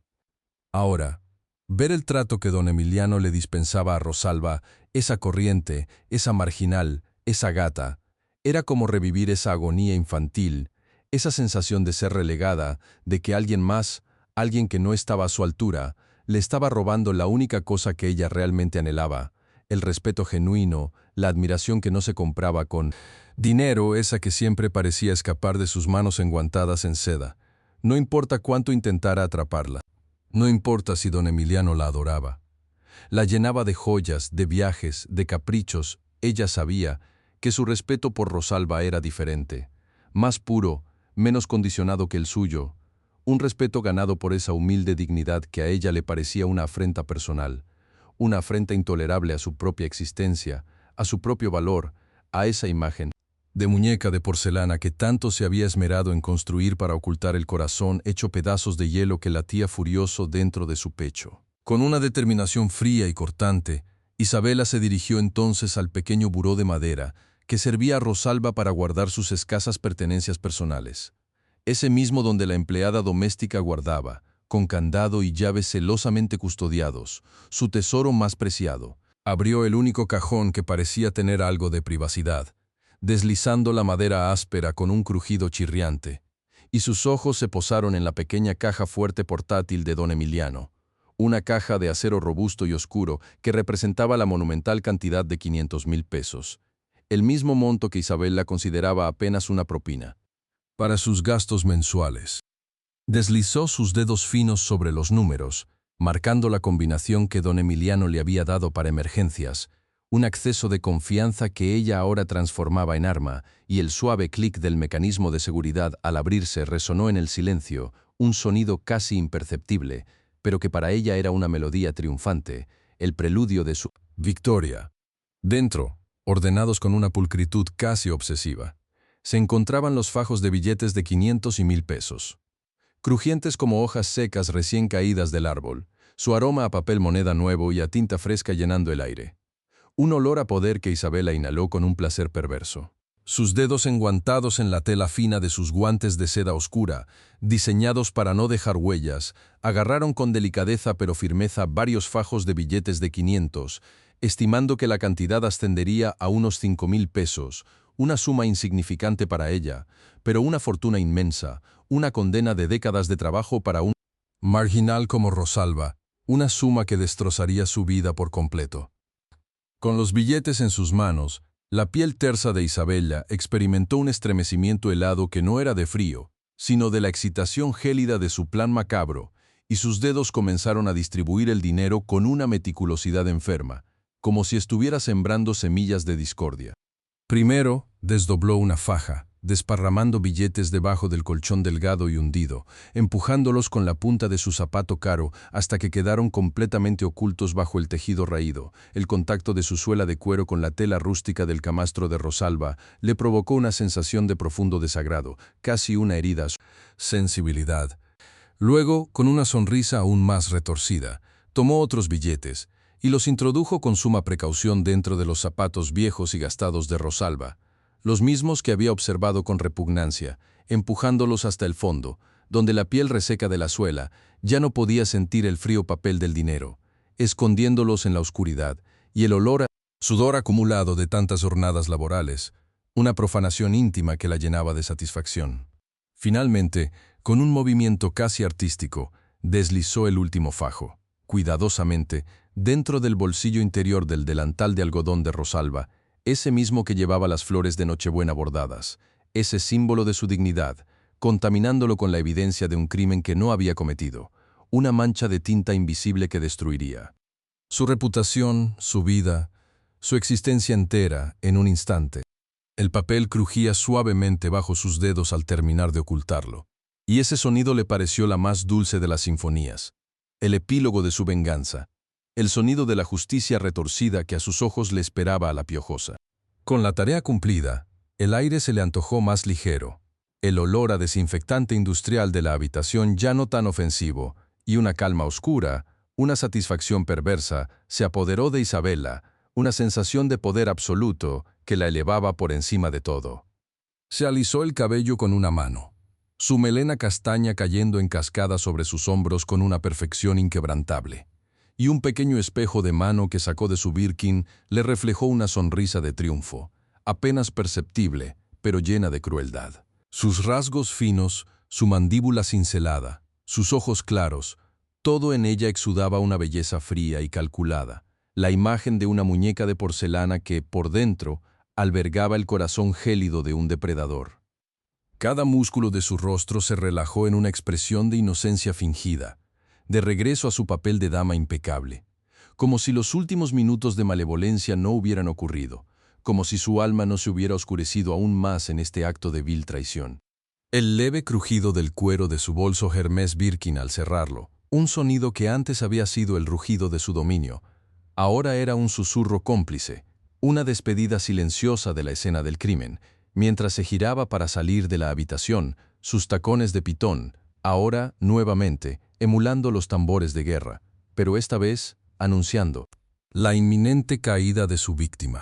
Ahora, ver el trato que don Emiliano le dispensaba a Rosalba, esa corriente, esa marginal, esa gata, era como revivir esa agonía infantil, esa sensación de ser relegada, de que alguien más, alguien que no estaba a su altura, le estaba robando la única cosa que ella realmente anhelaba, el respeto genuino, la admiración que no se compraba con dinero, esa que siempre parecía escapar de sus manos enguantadas en seda. No importa cuánto intentara atraparla. No importa si don Emiliano la adoraba. La llenaba de joyas, de viajes, de caprichos. Ella sabía que su respeto por Rosalba era diferente, más puro, menos condicionado que el suyo, un respeto ganado por esa humilde dignidad que a ella le parecía una afrenta personal, una afrenta intolerable a su propia existencia, a su propio valor, a esa imagen de muñeca de porcelana que tanto se había esmerado en construir para ocultar el corazón hecho pedazos de hielo que latía furioso dentro de su pecho. Con una determinación fría y cortante, Isabella se dirigió entonces al pequeño buró de madera que servía a Rosalba para guardar sus escasas pertenencias personales. Ese mismo donde la empleada doméstica guardaba, con candado y llaves celosamente custodiados, su tesoro más preciado. Abrió el único cajón que parecía tener algo de privacidad, deslizando la madera áspera con un crujido chirriante, y sus ojos se posaron en la pequeña caja fuerte portátil de don Emiliano, una caja de acero robusto y oscuro que representaba la monumental cantidad de 500,000 pesos, el mismo monto que Isabella consideraba apenas una propina para sus gastos mensuales. Deslizó sus dedos finos sobre los números, marcando la combinación que don Emiliano le había dado para emergencias, un acceso de confianza que ella ahora transformaba en arma, y el suave clic del mecanismo de seguridad al abrirse resonó en el silencio, un sonido casi imperceptible, pero que para ella era una melodía triunfante, el preludio de su victoria. Dentro, ordenados con una pulcritud casi obsesiva, se encontraban los fajos de billetes de 500 y 1,000 pesos. Crujientes como hojas secas recién caídas del árbol, su aroma a papel moneda nuevo y a tinta fresca llenando el aire. Un olor a poder que Isabella inhaló con un placer perverso. Sus dedos enguantados en la tela fina de sus guantes de seda oscura, diseñados para no dejar huellas, agarraron con delicadeza pero firmeza varios fajos de billetes de 500, estimando que la cantidad ascendería a unos 5,000 pesos, una suma insignificante para ella, pero una fortuna inmensa, una condena de décadas de trabajo para un marginal como Rosalba, una suma que destrozaría su vida por completo. Con los billetes en sus manos, la piel tersa de Isabella experimentó un estremecimiento helado que no era de frío, sino de la excitación gélida de su plan macabro, y sus dedos comenzaron a distribuir el dinero con una meticulosidad enferma, como si estuviera sembrando semillas de discordia. Primero, desdobló una faja, desparramando billetes debajo del colchón delgado y hundido, empujándolos con la punta de su zapato caro hasta que quedaron completamente ocultos bajo el tejido raído. El contacto de su suela de cuero con la tela rústica del camastro de Rosalba le provocó una sensación de profundo desagrado, casi una herida a su sensibilidad. Luego, con una sonrisa aún más retorcida, tomó otros billetes y los introdujo con suma precaución dentro de los zapatos viejos y gastados de Rosalba, los mismos que había observado con repugnancia, empujándolos hasta el fondo, donde la piel reseca de la suela ya no podía sentir el frío papel del dinero, escondiéndolos en la oscuridad, y el olor a sudor acumulado de tantas jornadas laborales, una profanación íntima que la llenaba de satisfacción. Finalmente, con un movimiento casi artístico, deslizó el último fajo, cuidadosamente, dentro del bolsillo interior del delantal de algodón de Rosalba, ese mismo que llevaba las flores de Nochebuena bordadas, ese símbolo de su dignidad, contaminándolo con la evidencia de un crimen que no había cometido, una mancha de tinta invisible que destruiría su reputación, su vida, su existencia entera en un instante. El papel crujía suavemente bajo sus dedos al terminar de ocultarlo, y ese sonido le pareció la más dulce de las sinfonías, el epílogo de su venganza, el sonido de la justicia retorcida que a sus ojos le esperaba a la piojosa. Con la tarea cumplida, el aire se le antojó más ligero, el olor a desinfectante industrial de la habitación ya no tan ofensivo, y una calma oscura, una satisfacción perversa, se apoderó de Isabela, una sensación de poder absoluto que la elevaba por encima de todo. Se alisó el cabello con una mano, su melena castaña cayendo en cascada sobre sus hombros con una perfección inquebrantable, y un pequeño espejo de mano que sacó de su Birkin le reflejó una sonrisa de triunfo, apenas perceptible, pero llena de crueldad. Sus rasgos finos, su mandíbula cincelada, sus ojos claros, todo en ella exudaba una belleza fría y calculada, la imagen de una muñeca de porcelana que, por dentro, albergaba el corazón gélido de un depredador. Cada músculo de su rostro se relajó en una expresión de inocencia fingida, de regreso a su papel de dama impecable, como si los últimos minutos de malevolencia no hubieran ocurrido, como si su alma no se hubiera oscurecido aún más en este acto de vil traición. El leve crujido del cuero de su bolso Hermès Birkin al cerrarlo, un sonido que antes había sido el rugido de su dominio, ahora era un susurro cómplice, una despedida silenciosa de la escena del crimen, mientras se giraba para salir de la habitación, sus tacones de pitón, ahora, nuevamente, emulando los tambores de guerra, pero esta vez, anunciando la inminente caída de su víctima.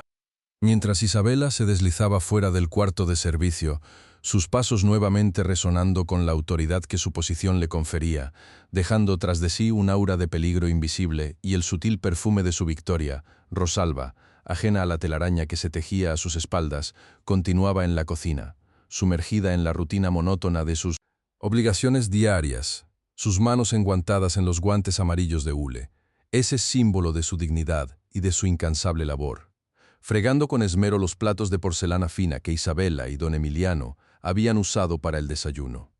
Mientras Isabela se deslizaba fuera del cuarto de servicio, sus pasos nuevamente resonando con la autoridad que su posición le confería, dejando tras de sí un aura de peligro invisible y el sutil perfume de su victoria, Rosalba, ajena a la telaraña que se tejía a sus espaldas, continuaba en la cocina, sumergida en la rutina monótona de sus obligaciones diarias, sus manos enguantadas en los guantes amarillos de hule, ese símbolo de su dignidad y de su incansable labor, fregando con esmero los platos de porcelana fina que Isabela y don Emiliano habían usado para el desayuno.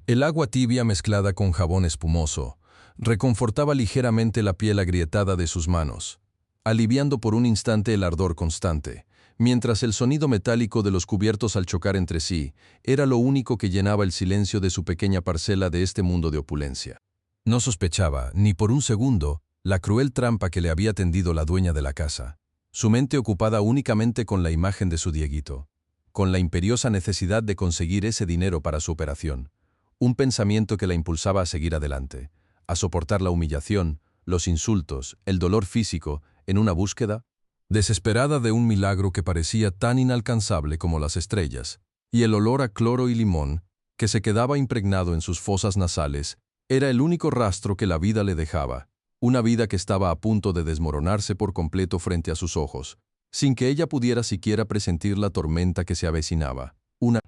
El agua tibia mezclada con jabón espumoso reconfortaba ligeramente la piel agrietada de sus manos, aliviando por un instante el ardor constante, mientras el sonido metálico de los cubiertos al chocar entre sí era lo único que llenaba el silencio de su pequeña parcela de este mundo de opulencia. No sospechaba, ni por un segundo, la cruel trampa que le había tendido la dueña de la casa, su mente ocupada únicamente con la imagen de su Dieguito, con la imperiosa necesidad de conseguir ese dinero para su operación, un pensamiento que la impulsaba a seguir adelante, a soportar la humillación, los insultos, el dolor físico, en una búsqueda desesperada de un milagro que parecía tan inalcanzable como las estrellas, y el olor a cloro y limón, que se quedaba impregnado en sus fosas nasales, era el único rastro que la vida le dejaba, una vida que estaba a punto de desmoronarse por completo frente a sus ojos, sin que ella pudiera siquiera presentir la tormenta que se avecinaba, una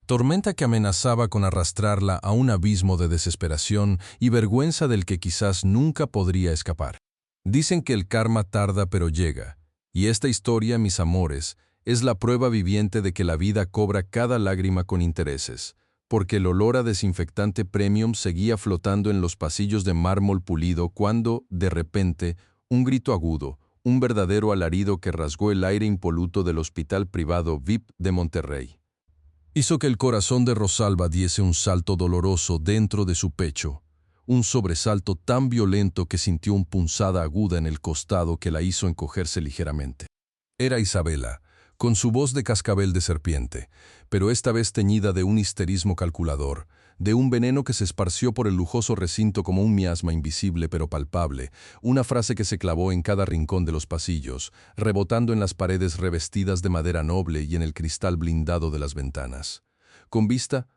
tormenta que amenazaba con arrastrarla a un abismo de desesperación y vergüenza del que quizás nunca podría escapar. Dicen que el karma tarda pero llega, y esta historia, mis amores, es la prueba viviente de que la vida cobra cada lágrima con intereses, porque el olor a desinfectante premium seguía flotando en los pasillos de mármol pulido cuando, de repente, un grito agudo, un verdadero alarido que rasgó el aire impoluto del hospital privado VIP de Monterrey, hizo que el corazón de Rosalba diese un salto doloroso dentro de su pecho, un sobresalto tan violento que sintió una punzada aguda en el costado que la hizo encogerse ligeramente. Era Isabela, con su voz de cascabel de serpiente, pero esta vez teñida de un histerismo calculador, de un veneno que se esparció por el lujoso recinto como un miasma invisible pero palpable, una frase que se clavó en cada rincón de los pasillos, rebotando en las paredes revestidas de madera noble y en el cristal blindado de las ventanas. Con vista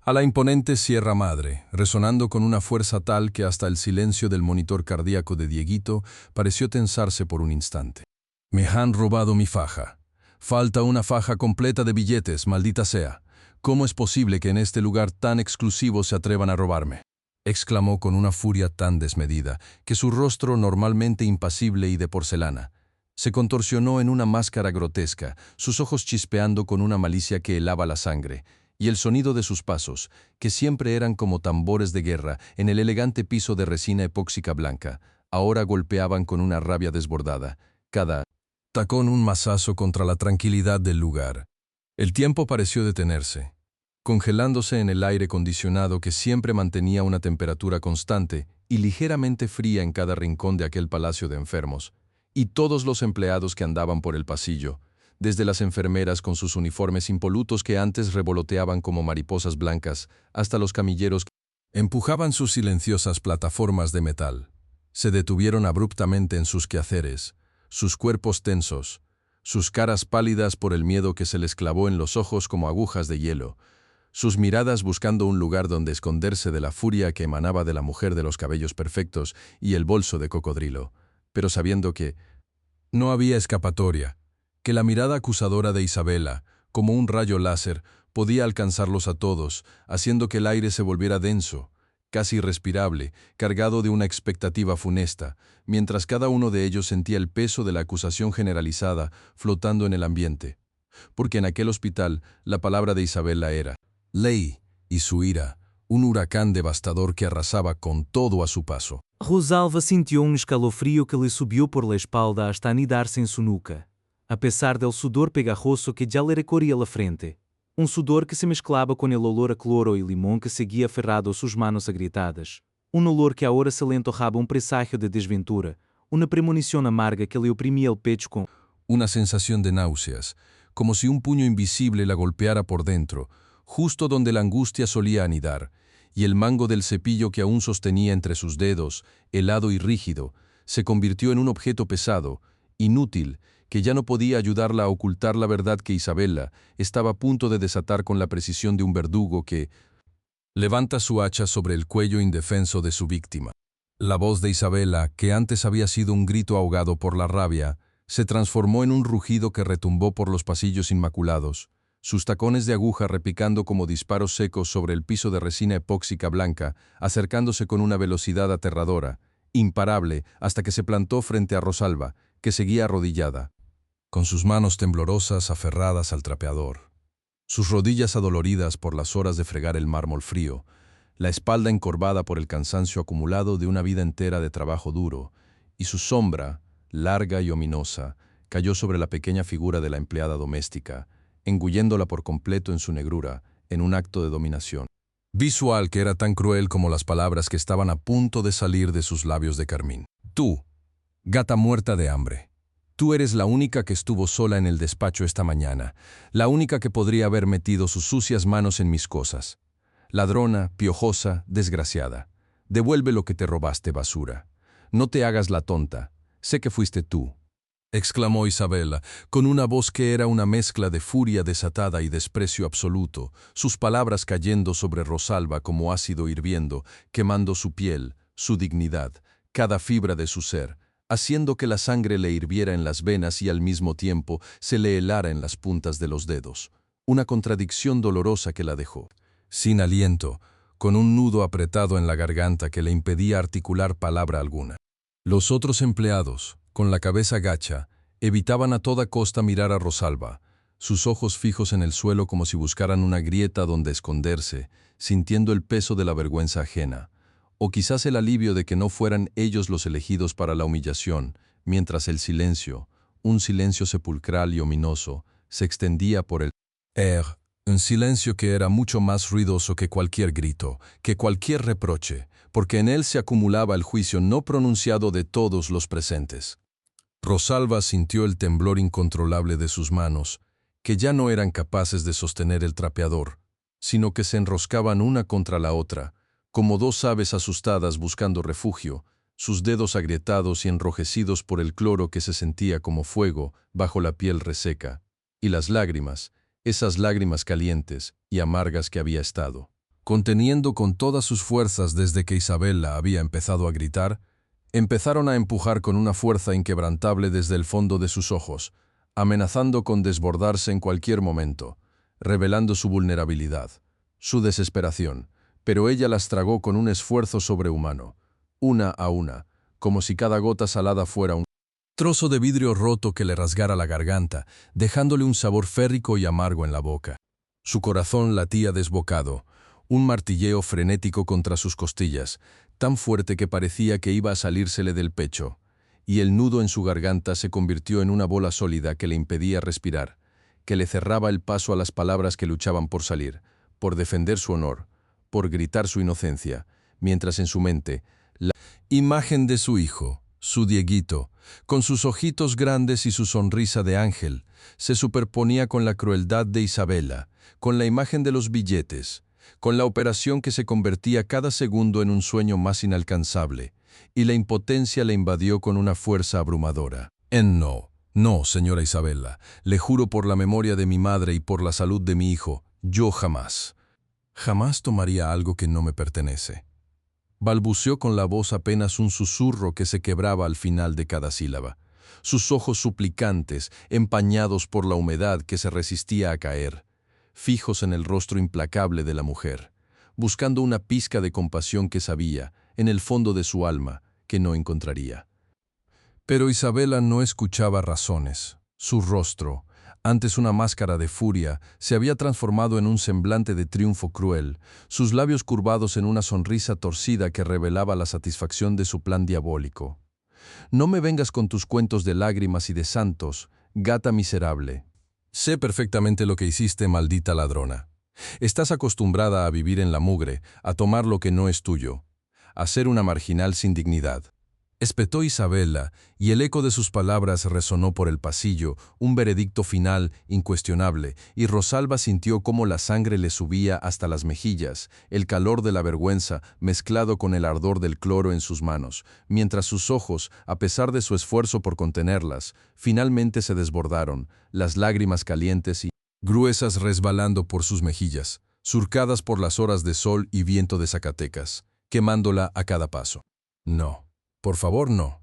a la imponente Sierra Madre, resonando con una fuerza tal que hasta el silencio del monitor cardíaco de Dieguito pareció tensarse por un instante. «Me han robado mi faja. Falta una faja completa de billetes, maldita sea. ¿Cómo es posible que en este lugar tan exclusivo se atrevan a robarme?», exclamó con una furia tan desmedida que su rostro, normalmente impasible y de porcelana, Se contorsionó en una máscara grotesca, sus ojos chispeando con una malicia que helaba la sangre, y el sonido de sus pasos, que siempre eran como tambores de guerra en el elegante piso de resina epóxica blanca, ahora golpeaban con una rabia desbordada. Cada tacón un mazazo contra la tranquilidad del lugar. El tiempo pareció detenerse, congelándose en el aire acondicionado que siempre mantenía una temperatura constante y ligeramente fría en cada rincón de aquel palacio de enfermos, y todos los empleados que andaban por el pasillo, desde las enfermeras con sus uniformes impolutos que antes revoloteaban como mariposas blancas, hasta los camilleros que empujaban sus silenciosas plataformas de metal. Se detuvieron abruptamente en sus quehaceres, sus cuerpos tensos, sus caras pálidas por el miedo que se les clavó en los ojos como agujas de hielo, sus miradas buscando un lugar donde esconderse de la furia que emanaba de la mujer de los cabellos perfectos y el bolso de cocodrilo, pero sabiendo que no había escapatoria, que la mirada acusadora de Isabela, como un rayo láser, podía alcanzarlos a todos, haciendo que el aire se volviera denso, casi irrespirable, cargado de una expectativa funesta, mientras cada uno de ellos sentía el peso de la acusación generalizada flotando en el ambiente. Porque en aquel hospital la palabra de Isabela era ley, y su ira, un huracán devastador que arrasaba con todo a su paso. Rosalva sentiu escalofrío que lhe subiu por la espalda hasta anidarse en su nuca, a pesar del sudor pegajoso que ya le recorría la frente, un sudor que se mezclaba con el olor a cloro y limón que seguía aferrado a sus manos agrietadas, un olor que ahora se le antojaba un presagio de desventura, una premonición amarga que le oprimía el pecho con una sensación de náuseas, como si un puño invisible la golpeara por dentro, justo donde la angustia solía anidar, y el mango del cepillo que aún sostenía entre sus dedos, helado y rígido, se convirtió en un objeto pesado, inútil, que ya no podía ayudarla a ocultar la verdad que Isabela estaba a punto de desatar con la precisión de un verdugo que levanta su hacha sobre el cuello indefenso de su víctima. La voz de Isabela, que antes había sido un grito ahogado por la rabia, se transformó en un rugido que retumbó por los pasillos inmaculados, sus tacones de aguja repicando como disparos secos sobre el piso de resina epóxica blanca, acercándose con una velocidad aterradora, imparable, hasta que se plantó frente a Rosalba, que seguía arrodillada, con sus manos temblorosas aferradas al trapeador, sus rodillas adoloridas por las horas de fregar el mármol frío, la espalda encorvada por el cansancio acumulado de una vida entera de trabajo duro, y su sombra, larga y ominosa, cayó sobre la pequeña figura de la empleada doméstica, engulléndola por completo en su negrura, en un acto de dominación visual que era tan cruel como las palabras que estaban a punto de salir de sus labios de carmín. Tú, gata muerta de hambre, tú eres la única que estuvo sola en el despacho esta mañana, la única que podría haber metido sus sucias manos en mis cosas. Ladrona, piojosa, desgraciada, devuelve lo que te robaste, basura. No te hagas la tonta, sé que fuiste tú, exclamó Isabela, con una voz que era una mezcla de furia desatada y desprecio absoluto, sus palabras cayendo sobre Rosalba como ácido hirviendo, quemando su piel, su dignidad, cada fibra de su ser, haciendo que la sangre le hirviera en las venas y al mismo tiempo se le helara en las puntas de los dedos, una contradicción dolorosa que la dejó sin aliento, con un nudo apretado en la garganta que le impedía articular palabra alguna. Los otros empleados, con la cabeza gacha, evitaban a toda costa mirar a Rosalba, sus ojos fijos en el suelo como si buscaran una grieta donde esconderse, sintiendo el peso de la vergüenza ajena, o quizás el alivio de que no fueran ellos los elegidos para la humillación, mientras el silencio, un silencio sepulcral y ominoso, se extendía por el air, un silencio que era mucho más ruidoso que cualquier grito, que cualquier reproche, porque en él se acumulaba el juicio no pronunciado de todos los presentes. Rosalba sintió el temblor incontrolable de sus manos, que ya no eran capaces de sostener el trapeador, sino que se enroscaban una contra la otra, como dos aves asustadas buscando refugio, sus dedos agrietados y enrojecidos por el cloro que se sentía como fuego bajo la piel reseca, y las lágrimas, esas lágrimas calientes y amargas que había estado conteniendo con todas sus fuerzas desde que Isabela había empezado a gritar, empezaron a empujar con una fuerza inquebrantable desde el fondo de sus ojos, amenazando con desbordarse en cualquier momento, revelando su vulnerabilidad, su desesperación, pero ella las tragó con un esfuerzo sobrehumano, una a una, como si cada gota salada fuera un trozo de vidrio roto que le rasgara la garganta, dejándole un sabor férrico y amargo en la boca. Su corazón latía desbocado, un martilleo frenético contra sus costillas, tan fuerte que parecía que iba a salírsele del pecho, y el nudo en su garganta se convirtió en una bola sólida que le impedía respirar, que le cerraba el paso a las palabras que luchaban por salir, por defender su honor, por gritar su inocencia, mientras en su mente, la imagen de su hijo, su Dieguito, con sus ojitos grandes y su sonrisa de ángel, se superponía con la crueldad de Isabela, con la imagen de los billetes, con la operación que se convertía cada segundo en un sueño más inalcanzable, y la impotencia le invadió con una fuerza abrumadora. No, señora Isabela, le juro por la memoria de mi madre y por la salud de mi hijo, yo jamás tomaría algo que no me pertenece. Balbuceó con la voz apenas un susurro que se quebraba al final de cada sílaba. Sus ojos suplicantes, empañados por la humedad que se resistía a caer, fijos en el rostro implacable de la mujer, buscando una pizca de compasión que sabía, en el fondo de su alma, que no encontraría. Pero Isabela no escuchaba razones. Su rostro, antes una máscara de furia, se había transformado en un semblante de triunfo cruel, sus labios curvados en una sonrisa torcida que revelaba la satisfacción de su plan diabólico. No me vengas con tus cuentos de lágrimas y de santos, gata miserable. Sé perfectamente lo que hiciste, maldita ladrona. Estás acostumbrada a vivir en la mugre, a tomar lo que no es tuyo, a ser una marginal sin dignidad. Espetó Isabela, y el eco de sus palabras resonó por el pasillo, un veredicto final, incuestionable, y Rosalba sintió cómo la sangre le subía hasta las mejillas, el calor de la vergüenza mezclado con el ardor del cloro en sus manos, mientras sus ojos, a pesar de su esfuerzo por contenerlas, finalmente se desbordaron, las lágrimas calientes y gruesas resbalando por sus mejillas, surcadas por las horas de sol y viento de Zacatecas, quemándola a cada paso. No. Por favor, no.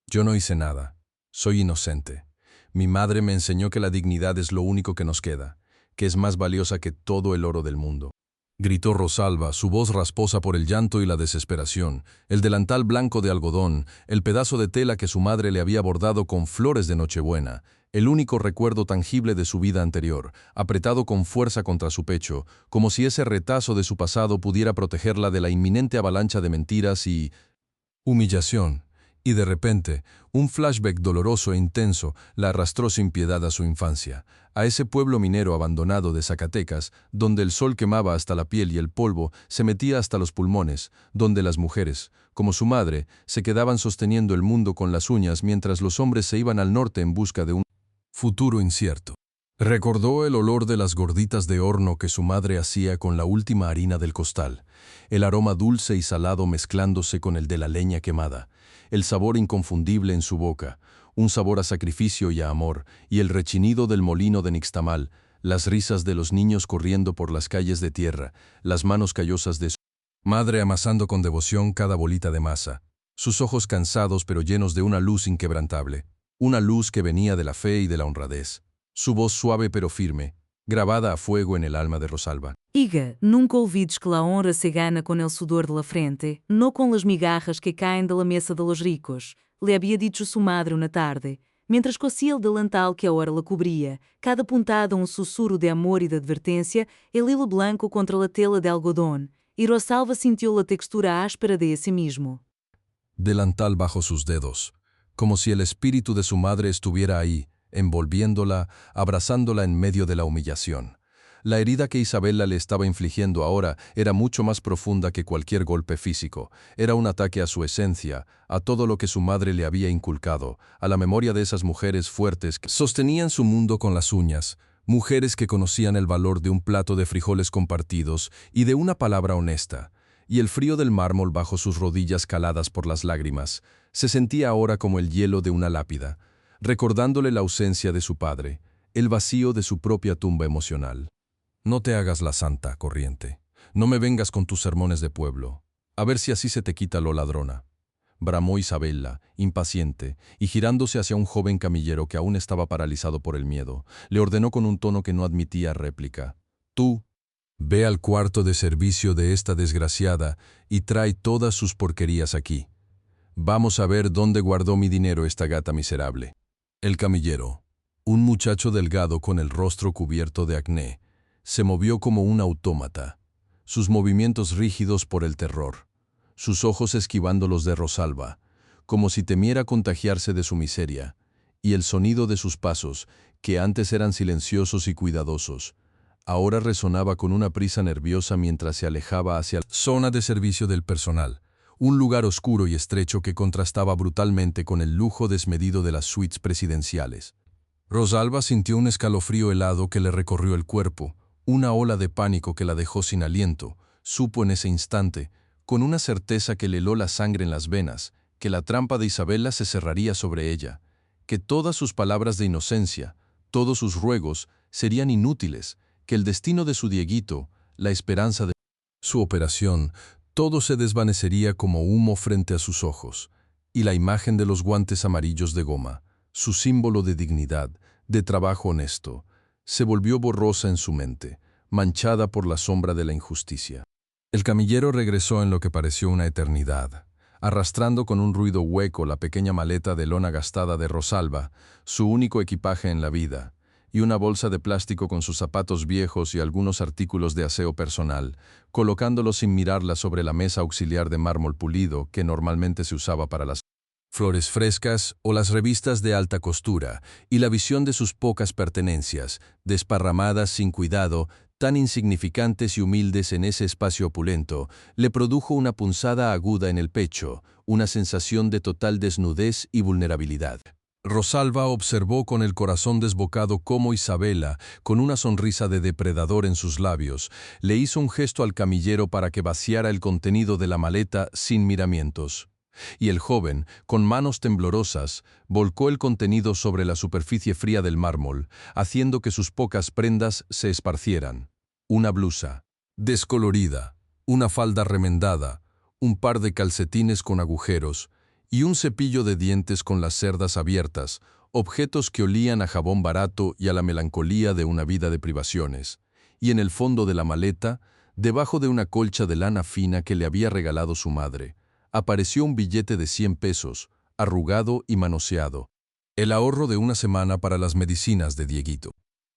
Yo no hice nada. Soy inocente. Mi madre me enseñó que la dignidad es lo único que nos queda, que es más valiosa que todo el oro del mundo. Gritó Rosalba, su voz rasposa por el llanto y la desesperación, el delantal blanco de algodón, el pedazo de tela que su madre le había bordado con flores de Nochebuena, el único recuerdo tangible de su vida anterior, apretado con fuerza contra su pecho, como si ese retazo de su pasado pudiera protegerla de la inminente avalancha de mentiras y humillación, y de repente, un flashback doloroso e intenso la arrastró sin piedad a su infancia, a ese pueblo minero abandonado de Zacatecas, donde el sol quemaba hasta la piel y el polvo se metía hasta los pulmones, donde las mujeres, como su madre, se quedaban sosteniendo el mundo con las uñas mientras los hombres se iban al norte en busca de un futuro incierto. Recordó el olor de las gorditas de horno que su madre hacía con la última harina del costal, el aroma dulce y salado mezclándose con el de la leña quemada, el sabor inconfundible en su boca, un sabor a sacrificio y a amor, y el rechinido del molino de Nixtamal, las risas de los niños corriendo por las calles de tierra, las manos callosas de su madre amasando con devoción cada bolita de masa, sus ojos cansados pero llenos de una luz inquebrantable, una luz que venía de la fe y de la honradez. Su voz suave pero firme, grabada a fuego en el alma de Rosalba. Higa, nunca ouvides que la honra se gana con el sudor de la frente, no con las migajas que caem de la mesa de los ricos, le había dicho su madre una tarde, mientras cosia el delantal que ahora la cobria, cada puntada um sussurro de amor e de advertência, el hilo blanco contra la tela de algodón, y Rosalba sintió la textura áspera de ese mismo delantal bajo sus dedos, como si el espíritu de su madre estuviera ahí, envolviéndola, abrazándola en medio de la humillación. La herida que Isabela le estaba infligiendo ahora era mucho más profunda que cualquier golpe físico. Era un ataque a su esencia, a todo lo que su madre le había inculcado, a la memoria de esas mujeres fuertes que sostenían su mundo con las uñas, mujeres que conocían el valor de un plato de frijoles compartidos y de una palabra honesta. Y el frío del mármol bajo sus rodillas caladas por las lágrimas se sentía ahora como el hielo de una lápida, recordándole la ausencia de su padre, el vacío de su propia tumba emocional. No te hagas la santa, corriente. No me vengas con tus sermones de pueblo. A ver si así se te quita lo ladrona. Bramó Isabela, impaciente, y girándose hacia un joven camillero que aún estaba paralizado por el miedo, le ordenó con un tono que no admitía réplica. Tú, ve al cuarto de servicio de esta desgraciada y trae todas sus porquerías aquí. Vamos a ver dónde guardó mi dinero esta gata miserable. El camillero, un muchacho delgado con el rostro cubierto de acné, se movió como un autómata, sus movimientos rígidos por el terror, sus ojos esquivando los de Rosalba, como si temiera contagiarse de su miseria, y el sonido de sus pasos, que antes eran silenciosos y cuidadosos, ahora resonaba con una prisa nerviosa mientras se alejaba hacia la zona de servicio del personal, un lugar oscuro y estrecho que contrastaba brutalmente con el lujo desmedido de las suites presidenciales. Rosalba sintió un escalofrío helado que le recorrió el cuerpo, una ola de pánico que la dejó sin aliento. Supo en ese instante, con una certeza que le heló la sangre en las venas, que la trampa de Isabela se cerraría sobre ella, que todas sus palabras de inocencia, todos sus ruegos, serían inútiles, que el destino de su Dieguito, la esperanza de su operación, todo se desvanecería como humo frente a sus ojos, y la imagen de los guantes amarillos de goma, su símbolo de dignidad, de trabajo honesto, se volvió borrosa en su mente, manchada por la sombra de la injusticia. El camillero regresó en lo que pareció una eternidad, arrastrando con un ruido hueco la pequeña maleta de lona gastada de Rosalba, su único equipaje en la vida, y una bolsa de plástico con sus zapatos viejos y algunos artículos de aseo personal, colocándolos sin mirarla sobre la mesa auxiliar de mármol pulido que normalmente se usaba para las flores frescas o las revistas de alta costura, y la visión de sus pocas pertenencias, desparramadas sin cuidado, tan insignificantes y humildes en ese espacio opulento, le produjo una punzada aguda en el pecho, una sensación de total desnudez y vulnerabilidad. Rosalba observó con el corazón desbocado cómo Isabela, con una sonrisa de depredador en sus labios, le hizo un gesto al camillero para que vaciara el contenido de la maleta sin miramientos. Y el joven, con manos temblorosas, volcó el contenido sobre la superficie fría del mármol, haciendo que sus pocas prendas se esparcieran. Una blusa descolorida, una falda remendada, un par de calcetines con agujeros y un cepillo de dientes con las cerdas abiertas, objetos que olían a jabón barato y a la melancolía de una vida de privaciones. Y en el fondo de la maleta, debajo de una colcha de lana fina que le había regalado su madre, apareció un billete de 100 pesos, arrugado y manoseado. El ahorro de una semana para las medicinas de Dieguito.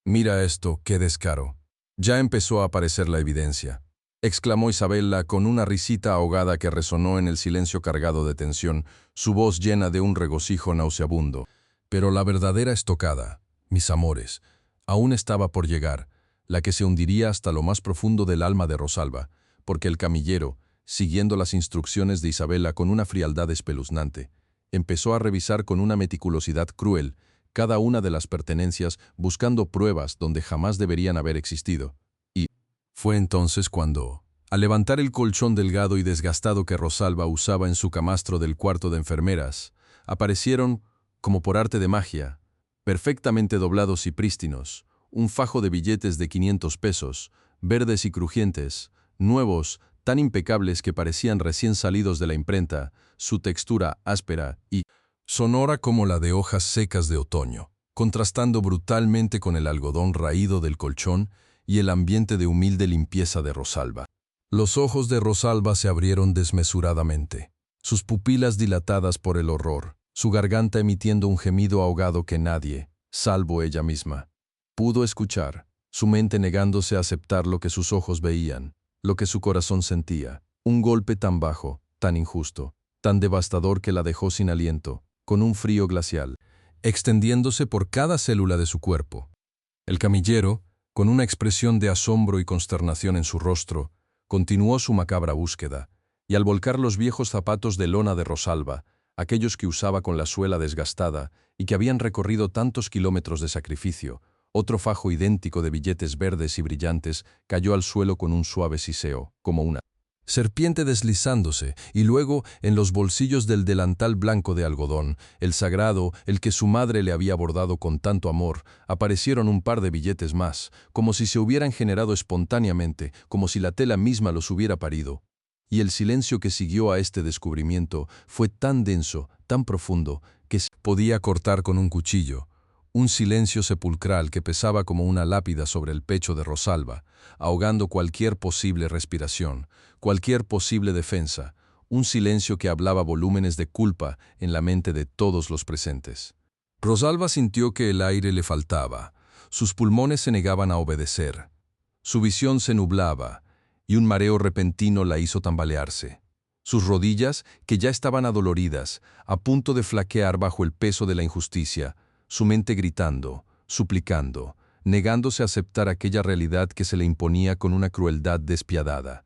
«Mira esto, qué descaro». Ya empezó a aparecer la evidencia, exclamó Isabela con una risita ahogada que resonó en el silencio cargado de tensión, su voz llena de un regocijo nauseabundo. Pero la verdadera estocada, mis amores, aún estaba por llegar, la que se hundiría hasta lo más profundo del alma de Rosalba, porque el camillero, siguiendo las instrucciones de Isabela con una frialdad espeluznante, empezó a revisar con una meticulosidad cruel cada una de las pertenencias buscando pruebas donde jamás deberían haber existido. Y fue entonces cuando, al levantar el colchón delgado y desgastado que Rosalba usaba en su camastro del cuarto de enfermeras, aparecieron, como por arte de magia, perfectamente doblados y prístinos, un fajo de billetes de 500 pesos, verdes y crujientes, nuevos, tan impecables que parecían recién salidos de la imprenta, su textura áspera y sonora como la de hojas secas de otoño, contrastando brutalmente con el algodón raído del colchón y el ambiente de humilde limpieza de Rosalba. Los ojos de Rosalba se abrieron desmesuradamente, sus pupilas dilatadas por el horror, su garganta emitiendo un gemido ahogado que nadie, salvo ella misma, pudo escuchar, su mente negándose a aceptar lo que sus ojos veían, lo que su corazón sentía, un golpe tan bajo, tan injusto, tan devastador que la dejó sin aliento, con un frío glacial, extendiéndose por cada célula de su cuerpo. El camillero, con una expresión de asombro y consternación en su rostro, continuó su macabra búsqueda, y al volcar los viejos zapatos de lona de Rosalba, aquellos que usaba con la suela desgastada y que habían recorrido tantos kilómetros de sacrificio, otro fajo idéntico de billetes verdes y brillantes cayó al suelo con un suave siseo, como una serpiente deslizándose, y luego, en los bolsillos del delantal blanco de algodón, el sagrado, el que su madre le había bordado con tanto amor, aparecieron un par de billetes más, como si se hubieran generado espontáneamente, como si la tela misma los hubiera parido. Y el silencio que siguió a este descubrimiento fue tan denso, tan profundo, que se podía cortar con un cuchillo. Un silencio sepulcral que pesaba como una lápida sobre el pecho de Rosalba, ahogando cualquier posible respiración, cualquier posible defensa, un silencio que hablaba volúmenes de culpa en la mente de todos los presentes. Rosalba sintió que el aire le faltaba, sus pulmones se negaban a obedecer, su visión se nublaba, y un mareo repentino la hizo tambalearse. Sus rodillas, que ya estaban adoloridas, a punto de flaquear bajo el peso de la injusticia, su mente gritando, suplicando, negándose a aceptar aquella realidad que se le imponía con una crueldad despiadada.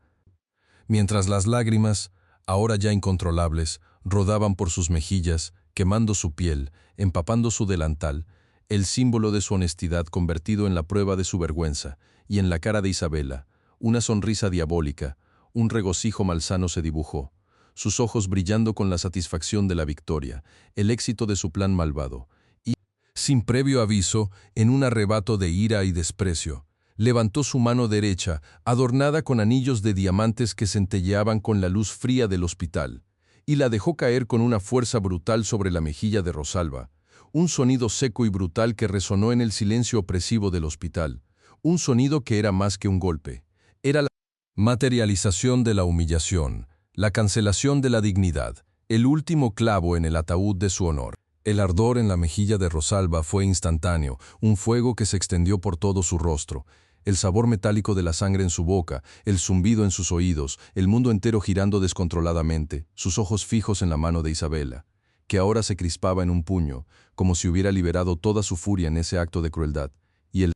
Mientras las lágrimas, ahora ya incontrolables, rodaban por sus mejillas, quemando su piel, empapando su delantal, el símbolo de su honestidad convertido en la prueba de su vergüenza, y en la cara de Isabela, una sonrisa diabólica, un regocijo malsano se dibujó, sus ojos brillando con la satisfacción de la victoria, el éxito de su plan malvado, y, sin previo aviso, en un arrebato de ira y desprecio, levantó su mano derecha, adornada con anillos de diamantes que centelleaban con la luz fría del hospital, y la dejó caer con una fuerza brutal sobre la mejilla de Rosalba, un sonido seco y brutal que resonó en el silencio opresivo del hospital, un sonido que era más que un golpe, era la materialización de la humillación, la cancelación de la dignidad, el último clavo en el ataúd de su honor. El ardor en la mejilla de Rosalba fue instantáneo, un fuego que se extendió por todo su rostro, el sabor metálico de la sangre en su boca, el zumbido en sus oídos, el mundo entero girando descontroladamente, sus ojos fijos en la mano de Isabela, que ahora se crispaba en un puño, como si hubiera liberado toda su furia en ese acto de crueldad, y el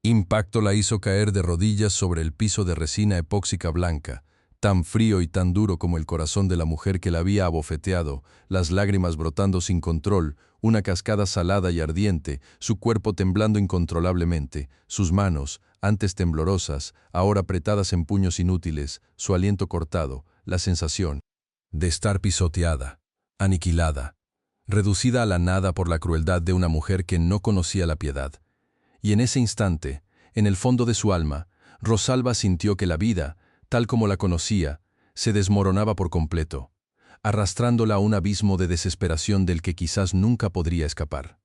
impacto la hizo caer de rodillas sobre el piso de resina epóxica blanca, tan frío y tan duro como el corazón de la mujer que la había abofeteado, las lágrimas brotando sin control, una cascada salada y ardiente, su cuerpo temblando incontrolablemente, sus manos, antes temblorosas, ahora apretadas en puños inútiles, su aliento cortado, la sensación de estar pisoteada, aniquilada, reducida a la nada por la crueldad de una mujer que no conocía la piedad. Y en ese instante, en el fondo de su alma, Rosalba sintió que la vida, tal como la conocía, se desmoronaba por completo, arrastrándola a un abismo de desesperación del que quizás nunca podría escapar.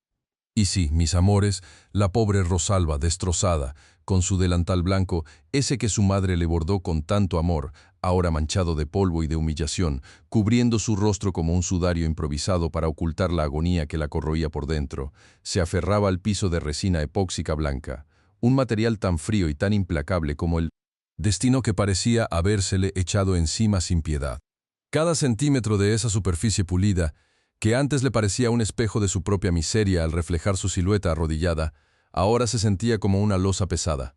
Y sí, mis amores, la pobre Rosalba, destrozada, con su delantal blanco, ese que su madre le bordó con tanto amor, ahora manchado de polvo y de humillación, cubriendo su rostro como un sudario improvisado para ocultar la agonía que la corroía por dentro, se aferraba al piso de resina epóxica blanca, un material tan frío y tan implacable como el destino que parecía habérsele echado encima sin piedad. Cada centímetro de esa superficie pulida, que antes le parecía un espejo de su propia miseria al reflejar su silueta arrodillada, ahora se sentía como una losa pesada.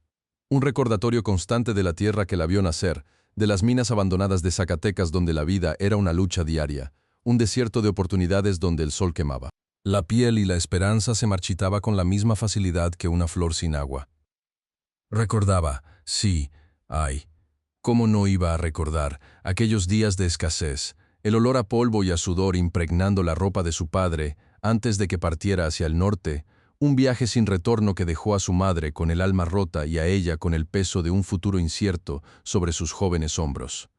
Un recordatorio constante de la tierra que la vio nacer, de las minas abandonadas de Zacatecas donde la vida era una lucha diaria, un desierto de oportunidades donde el sol quemaba. La piel y la esperanza se marchitaba con la misma facilidad que una flor sin agua. Recordaba, sí, ay, cómo no iba a recordar aquellos días de escasez, el olor a polvo y a sudor impregnando la ropa de su padre antes de que partiera hacia el norte, un viaje sin retorno que dejó a su madre con el alma rota y a ella con el peso de un futuro incierto sobre sus jóvenes hombros.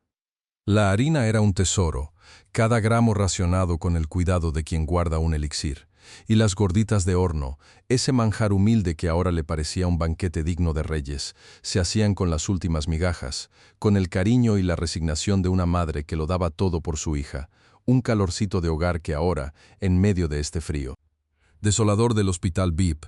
La harina era un tesoro, cada gramo racionado con el cuidado de quien guarda un elixir, y las gorditas de horno, ese manjar humilde que ahora le parecía un banquete digno de reyes, se hacían con las últimas migajas, con el cariño y la resignación de una madre que lo daba todo por su hija, un calorcito de hogar que ahora, en medio de este frío desolador del hospital VIP,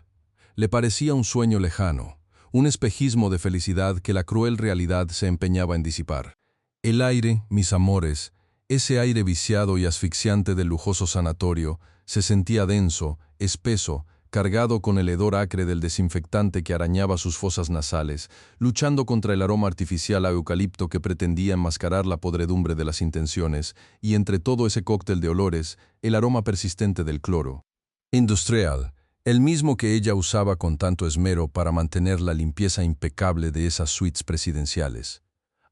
le parecía un sueño lejano, un espejismo de felicidad que la cruel realidad se empeñaba en disipar. El aire, mis amores, ese aire viciado y asfixiante del lujoso sanatorio, se sentía denso, espeso, cargado con el hedor acre del desinfectante que arañaba sus fosas nasales, luchando contra el aroma artificial a eucalipto que pretendía enmascarar la podredumbre de las intenciones, y entre todo ese cóctel de olores, el aroma persistente del cloro industrial, el mismo que ella usaba con tanto esmero para mantener la limpieza impecable de esas suites presidenciales.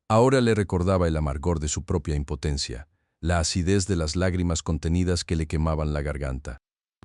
Ahora le recordaba el amargor de su propia impotencia, la acidez de las lágrimas contenidas que le quemaban la garganta.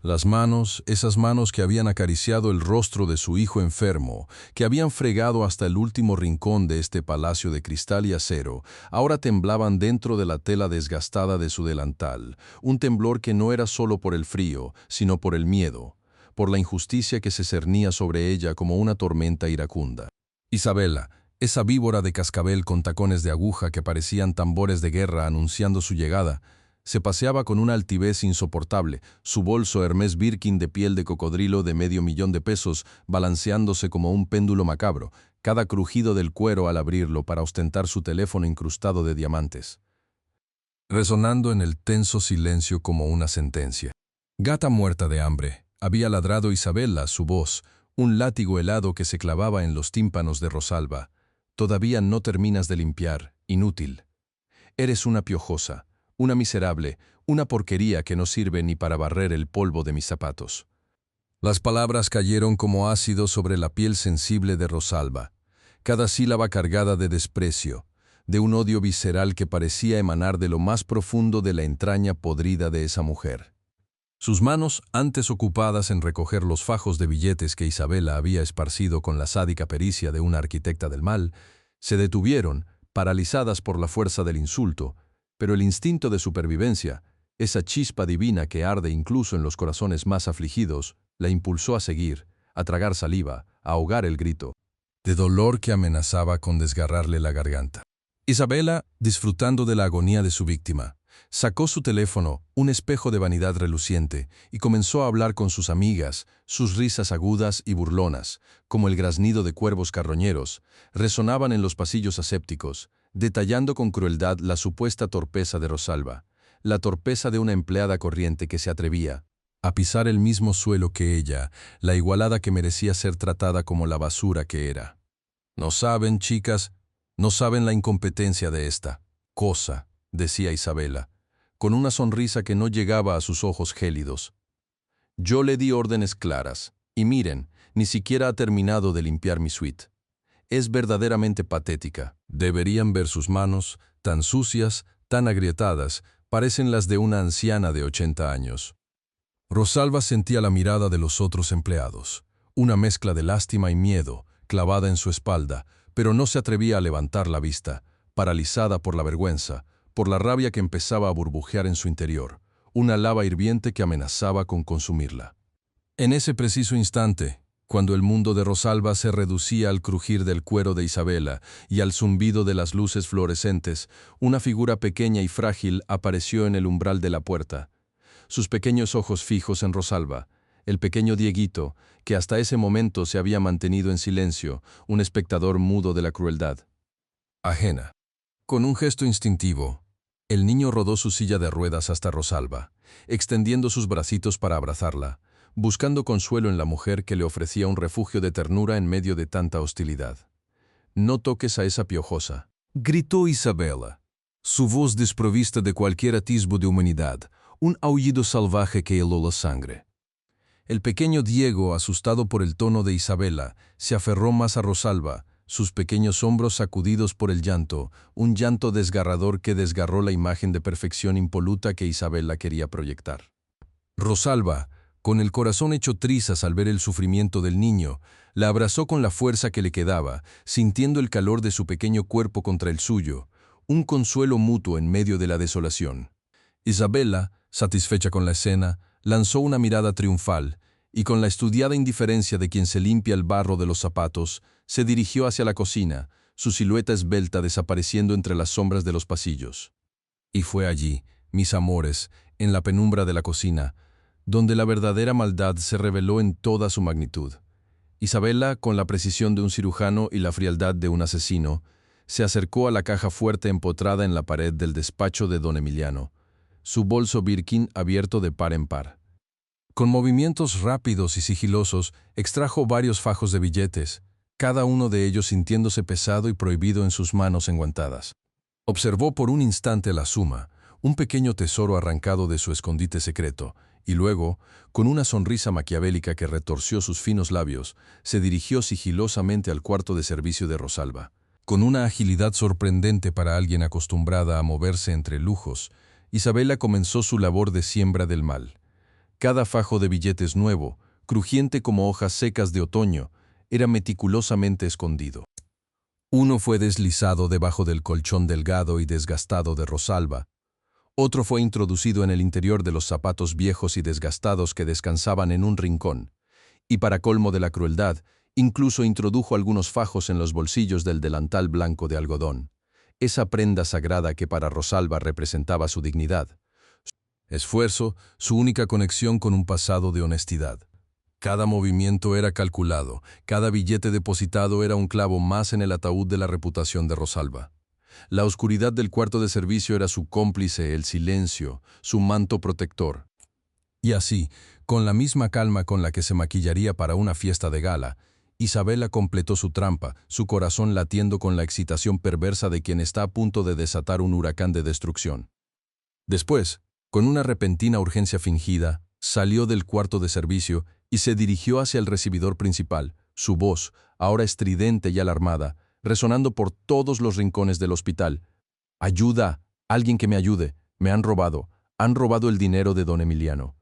Las manos, esas manos que habían acariciado el rostro de su hijo enfermo, que habían fregado hasta el último rincón de este palacio de cristal y acero, ahora temblaban dentro de la tela desgastada de su delantal, un temblor que no era solo por el frío, sino por el miedo, por la injusticia que se cernía sobre ella como una tormenta iracunda. Isabela, Esa víbora de cascabel con tacones de aguja que parecían tambores de guerra anunciando su llegada, se paseaba con una altivez insoportable, su bolso Hermès Birkin de piel de cocodrilo de $500,000 balanceándose como un péndulo macabro, cada crujido del cuero al abrirlo para ostentar su teléfono incrustado de diamantes, resonando en el tenso silencio como una sentencia. Gata muerta de hambre, había ladrado Isabela, su voz, un látigo helado que se clavaba en los tímpanos de Rosalba. Todavía no terminas de limpiar, inútil. Eres una piojosa, una miserable, una porquería que no sirve ni para barrer el polvo de mis zapatos. Las palabras cayeron como ácido sobre la piel sensible de Rosalba, cada sílaba cargada de desprecio, de un odio visceral que parecía emanar de lo más profundo de la entraña podrida de esa mujer. Sus manos, antes ocupadas en recoger los fajos de billetes que Isabela había esparcido con la sádica pericia de una arquitecta del mal, se detuvieron, paralizadas por la fuerza del insulto, pero el instinto de supervivencia, esa chispa divina que arde incluso en los corazones más afligidos, la impulsó a seguir, a tragar saliva, a ahogar el grito de dolor que amenazaba con desgarrarle la garganta. Isabela, disfrutando de la agonía de su víctima, sacó su teléfono, un espejo de vanidad reluciente, y comenzó a hablar con sus amigas, sus risas agudas y burlonas, como el graznido de cuervos carroñeros, resonaban en los pasillos asépticos, detallando con crueldad la supuesta torpeza de Rosalba, la torpeza de una empleada corriente que se atrevía a pisar el mismo suelo que ella, la igualada que merecía ser tratada como la basura que era. No saben, chicas, no saben la incompetencia de esta cosa, decía Isabela, con una sonrisa que no llegaba a sus ojos gélidos. Yo le di órdenes claras, y miren, ni siquiera ha terminado de limpiar mi suite. Es verdaderamente patética. Deberían ver sus manos, tan sucias, tan agrietadas, parecen las de una anciana de 80 años. Rosalba sentía la mirada de los otros empleados, una mezcla de lástima y miedo, clavada en su espalda, pero no se atrevía a levantar la vista, paralizada por la vergüenza, por la rabia que empezaba a burbujear en su interior, una lava hirviente que amenazaba con consumirla. En ese preciso instante, cuando el mundo de Rosalba se reducía al crujir del cuero de Isabela y al zumbido de las luces fluorescentes, una figura pequeña y frágil apareció en el umbral de la puerta. Sus pequeños ojos fijos en Rosalba, el pequeño Dieguito, que hasta ese momento se había mantenido en silencio, un espectador mudo de la crueldad ajena. Con un gesto instintivo, el niño rodó su silla de ruedas hasta Rosalba, extendiendo sus bracitos para abrazarla, buscando consuelo en la mujer que le ofrecía un refugio de ternura en medio de tanta hostilidad. «No toques a esa piojosa», gritó Isabela, su voz desprovista de cualquier atisbo de humanidad, un aullido salvaje que heló la sangre. El pequeño Diego, asustado por el tono de Isabela, se aferró más a Rosalba, sus pequeños hombros sacudidos por el llanto, un llanto desgarrador que desgarró la imagen de perfección impoluta que Isabela quería proyectar. Rosalba, con el corazón hecho trizas al ver el sufrimiento del niño, la abrazó con la fuerza que le quedaba, sintiendo el calor de su pequeño cuerpo contra el suyo, un consuelo mutuo en medio de la desolación. Isabela, satisfecha con la escena, lanzó una mirada triunfal y con la estudiada indiferencia de quien se limpia el barro de los zapatos, se dirigió hacia la cocina, su silueta esbelta desapareciendo entre las sombras de los pasillos. Y fue allí, mis amores, en la penumbra de la cocina, donde la verdadera maldad se reveló en toda su magnitud. Isabela, con la precisión de un cirujano y la frialdad de un asesino, se acercó a la caja fuerte empotrada en la pared del despacho de don Emiliano, su bolso Birkin abierto de par en par. Con movimientos rápidos y sigilosos, extrajo varios fajos de billetes, cada uno de ellos sintiéndose pesado y prohibido en sus manos enguantadas. Observó por un instante la suma, un pequeño tesoro arrancado de su escondite secreto, y luego, con una sonrisa maquiavélica que retorció sus finos labios, se dirigió sigilosamente al cuarto de servicio de Rosalba. Con una agilidad sorprendente para alguien acostumbrada a moverse entre lujos, Isabela comenzó su labor de siembra del mal. Cada fajo de billetes nuevo, crujiente como hojas secas de otoño, era meticulosamente escondido. Uno fue deslizado debajo del colchón delgado y desgastado de Rosalba, otro fue introducido en el interior de los zapatos viejos y desgastados que descansaban en un rincón, y para colmo de la crueldad, Incluso introdujo algunos fajos en los bolsillos del delantal blanco de algodón, esa prenda sagrada que para Rosalba representaba su dignidad. Esfuerzo, su única conexión con un pasado de honestidad. Cada movimiento era calculado, cada billete depositado era un clavo más en el ataúd de la reputación de Rosalba. La oscuridad del cuarto de servicio era su cómplice, el silencio, su manto protector. Y así, con la misma calma con la que se maquillaría para una fiesta de gala, Isabela completó su trampa, su corazón latiendo con la excitación perversa de quien está a punto de desatar un huracán de destrucción. Después, con una repentina urgencia fingida, salió del cuarto de servicio y se dirigió hacia el recibidor principal, su voz, ahora estridente y alarmada, resonando por todos los rincones del hospital. «¡Ayuda! ¡Alguien que me ayude! Me han robado el dinero de don Emiliano».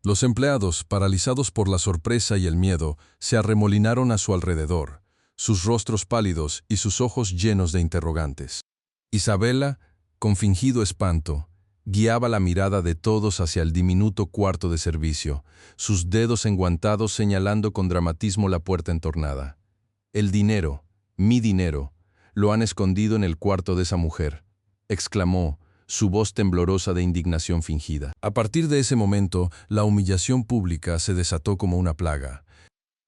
Los empleados, paralizados por la sorpresa y el miedo, se arremolinaron a su alrededor, sus rostros pálidos y sus ojos llenos de interrogantes. Isabela, con fingido espanto, guiaba la mirada de todos hacia el diminuto cuarto de servicio, sus dedos enguantados señalando con dramatismo la puerta entornada. «El dinero, mi dinero, lo han escondido en el cuarto de esa mujer», exclamó, su voz temblorosa de indignación fingida. A partir de ese momento, la humillación pública se desató como una plaga.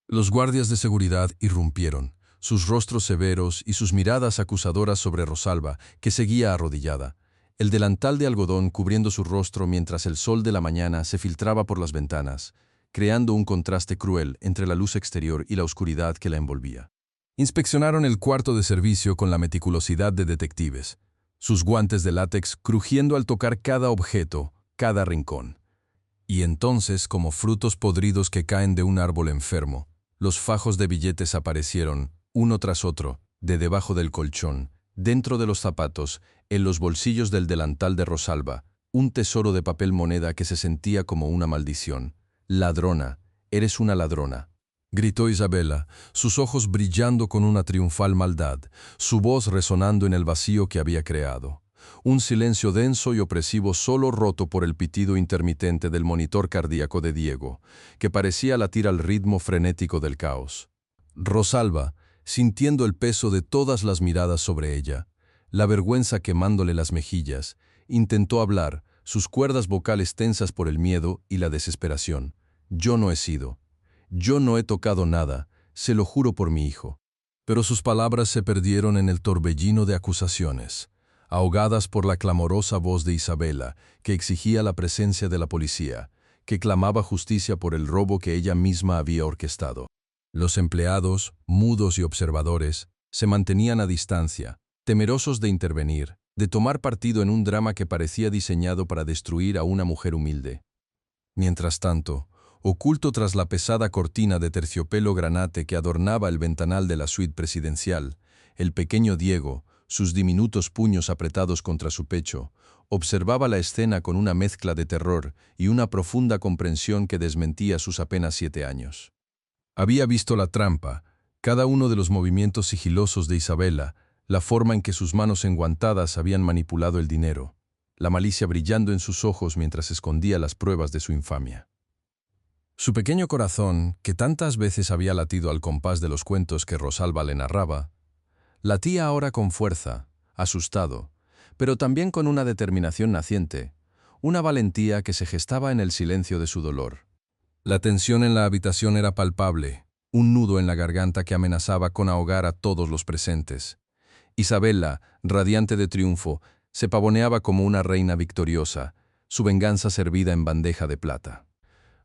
Los guardias de seguridad irrumpieron, sus rostros severos y sus miradas acusadoras sobre Rosalba, que seguía arrodillada, el delantal de algodón cubriendo su rostro mientras el sol de la mañana se filtraba por las ventanas, creando un contraste cruel entre la luz exterior y la oscuridad que la envolvía. Inspeccionaron el cuarto de servicio con la meticulosidad de detectives, sus guantes de látex crujiendo al tocar cada objeto, cada rincón. Y entonces, como frutos podridos que caen de un árbol enfermo, los fajos de billetes aparecieron, uno tras otro, de debajo del colchón, dentro de los zapatos, en los bolsillos del delantal de Rosalba, un tesoro de papel moneda que se sentía como una maldición. «Ladrona, eres una ladrona», gritó Isabela, sus ojos brillando con una triunfal maldad, su voz resonando en el vacío que había creado. Un silencio denso y opresivo solo roto por el pitido intermitente del monitor cardíaco de Diego, que parecía latir al ritmo frenético del caos. Rosalba, sintiendo el peso de todas las miradas sobre ella, la vergüenza quemándole las mejillas, intentó hablar, sus cuerdas vocales tensas por el miedo y la desesperación. «Yo no he sido. Yo no he tocado nada, se lo juro por mi hijo». Pero sus palabras se perdieron en el torbellino de acusaciones, ahogadas por la clamorosa voz de Isabela, que exigía la presencia de la policía, que clamaba justicia por el robo que ella misma había orquestado. Los empleados, mudos y observadores, se mantenían a distancia, temerosos de intervenir, de tomar partido en un drama que parecía diseñado para destruir a una mujer humilde. Mientras tanto, oculto tras la pesada cortina de terciopelo granate que adornaba el ventanal de la suite presidencial, el pequeño Diego, sus diminutos puños apretados contra su pecho, observaba la escena con una mezcla de terror y una profunda comprensión que desmentía sus apenas 7 años. Había visto la trampa, cada uno de los movimientos sigilosos de Isabela, la forma en que sus manos enguantadas habían manipulado el dinero, la malicia brillando en sus ojos mientras escondía las pruebas de su infamia. Su pequeño corazón, que tantas veces había latido al compás de los cuentos que Rosalba le narraba, latía ahora con fuerza, asustado, pero también con una determinación naciente, una valentía que se gestaba en el silencio de su dolor. La tensión en la habitación era palpable, un nudo en la garganta que amenazaba con ahogar a todos los presentes. Isabela, radiante de triunfo, se pavoneaba como una reina victoriosa, su venganza servida en bandeja de plata.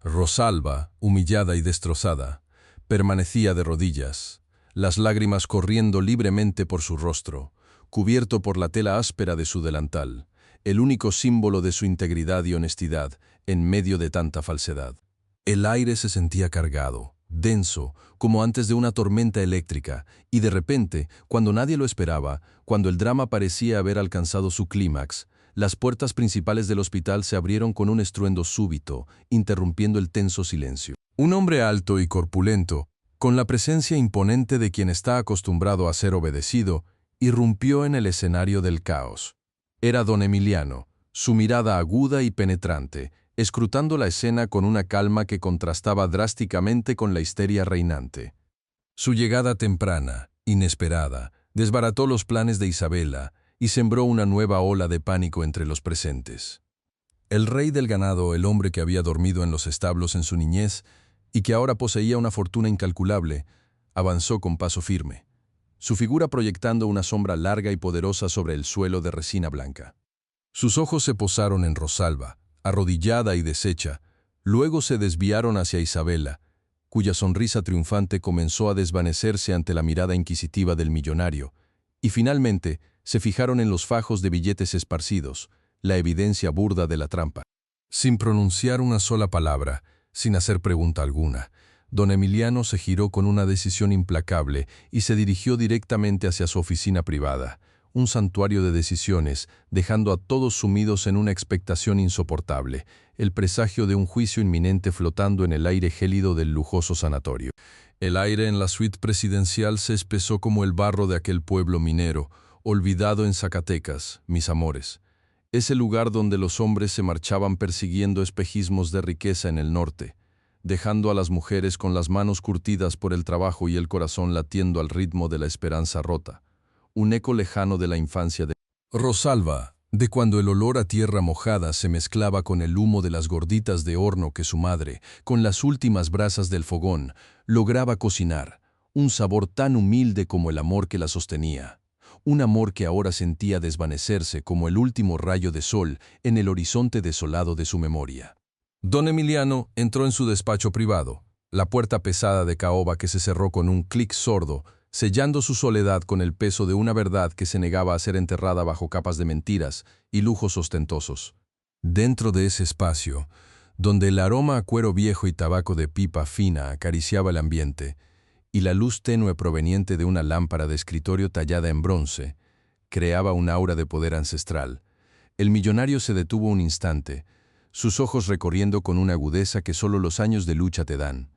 Rosalba, humillada y destrozada, permanecía de rodillas, las lágrimas corriendo libremente por su rostro, cubierto por la tela áspera de su delantal, el único símbolo de su integridad y honestidad en medio de tanta falsedad. El aire se sentía cargado, denso, como antes de una tormenta eléctrica, y de repente, cuando nadie lo esperaba, cuando el drama parecía haber alcanzado su clímax, las puertas principales del hospital se abrieron con un estruendo súbito, interrumpiendo el tenso silencio. Un hombre alto y corpulento, con la presencia imponente de quien está acostumbrado a ser obedecido, irrumpió en el escenario del caos. Era don Emiliano, su mirada aguda y penetrante, escrutando la escena con una calma que contrastaba drásticamente con la histeria reinante. Su llegada temprana, inesperada, desbarató los planes de Isabela y sembró una nueva ola de pánico entre los presentes. El rey del ganado, el hombre que había dormido en los establos en su niñez y que ahora poseía una fortuna incalculable, avanzó con paso firme, su figura proyectando una sombra larga y poderosa sobre el suelo de resina blanca. Sus ojos se posaron en Rosalba, arrodillada y deshecha, luego se desviaron hacia Isabela, cuya sonrisa triunfante comenzó a desvanecerse ante la mirada inquisitiva del millonario, y finalmente se fijaron en los fajos de billetes esparcidos, la evidencia burda de la trampa. Sin pronunciar una sola palabra, sin hacer pregunta alguna, don Emiliano se giró con una decisión implacable y se dirigió directamente hacia su oficina privada, un santuario de decisiones, dejando a todos sumidos en una expectación insoportable, el presagio de un juicio inminente flotando en el aire gélido del lujoso sanatorio. El aire en la suite presidencial se espesó como el barro de aquel pueblo minero, olvidado en Zacatecas, mis amores. Ese lugar donde los hombres se marchaban persiguiendo espejismos de riqueza en el norte, dejando a las mujeres con las manos curtidas por el trabajo y el corazón latiendo al ritmo de la esperanza rota, un eco lejano de la infancia de Rosalba, de cuando el olor a tierra mojada se mezclaba con el humo de las gorditas de horno que su madre, con las últimas brasas del fogón, lograba cocinar, un sabor tan humilde como el amor que la sostenía. Un amor que ahora sentía desvanecerse como el último rayo de sol en el horizonte desolado de su memoria. Don Emiliano entró en su despacho privado, la puerta pesada de caoba que se cerró con un clic sordo, sellando su soledad con el peso de una verdad que se negaba a ser enterrada bajo capas de mentiras y lujos ostentosos. Dentro de ese espacio, donde el aroma a cuero viejo y tabaco de pipa fina acariciaba el ambiente, y la luz tenue proveniente de una lámpara de escritorio tallada en bronce, creaba un aura de poder ancestral. El millonario se detuvo un instante, sus ojos recorriendo con una agudeza que solo los años de lucha te dan,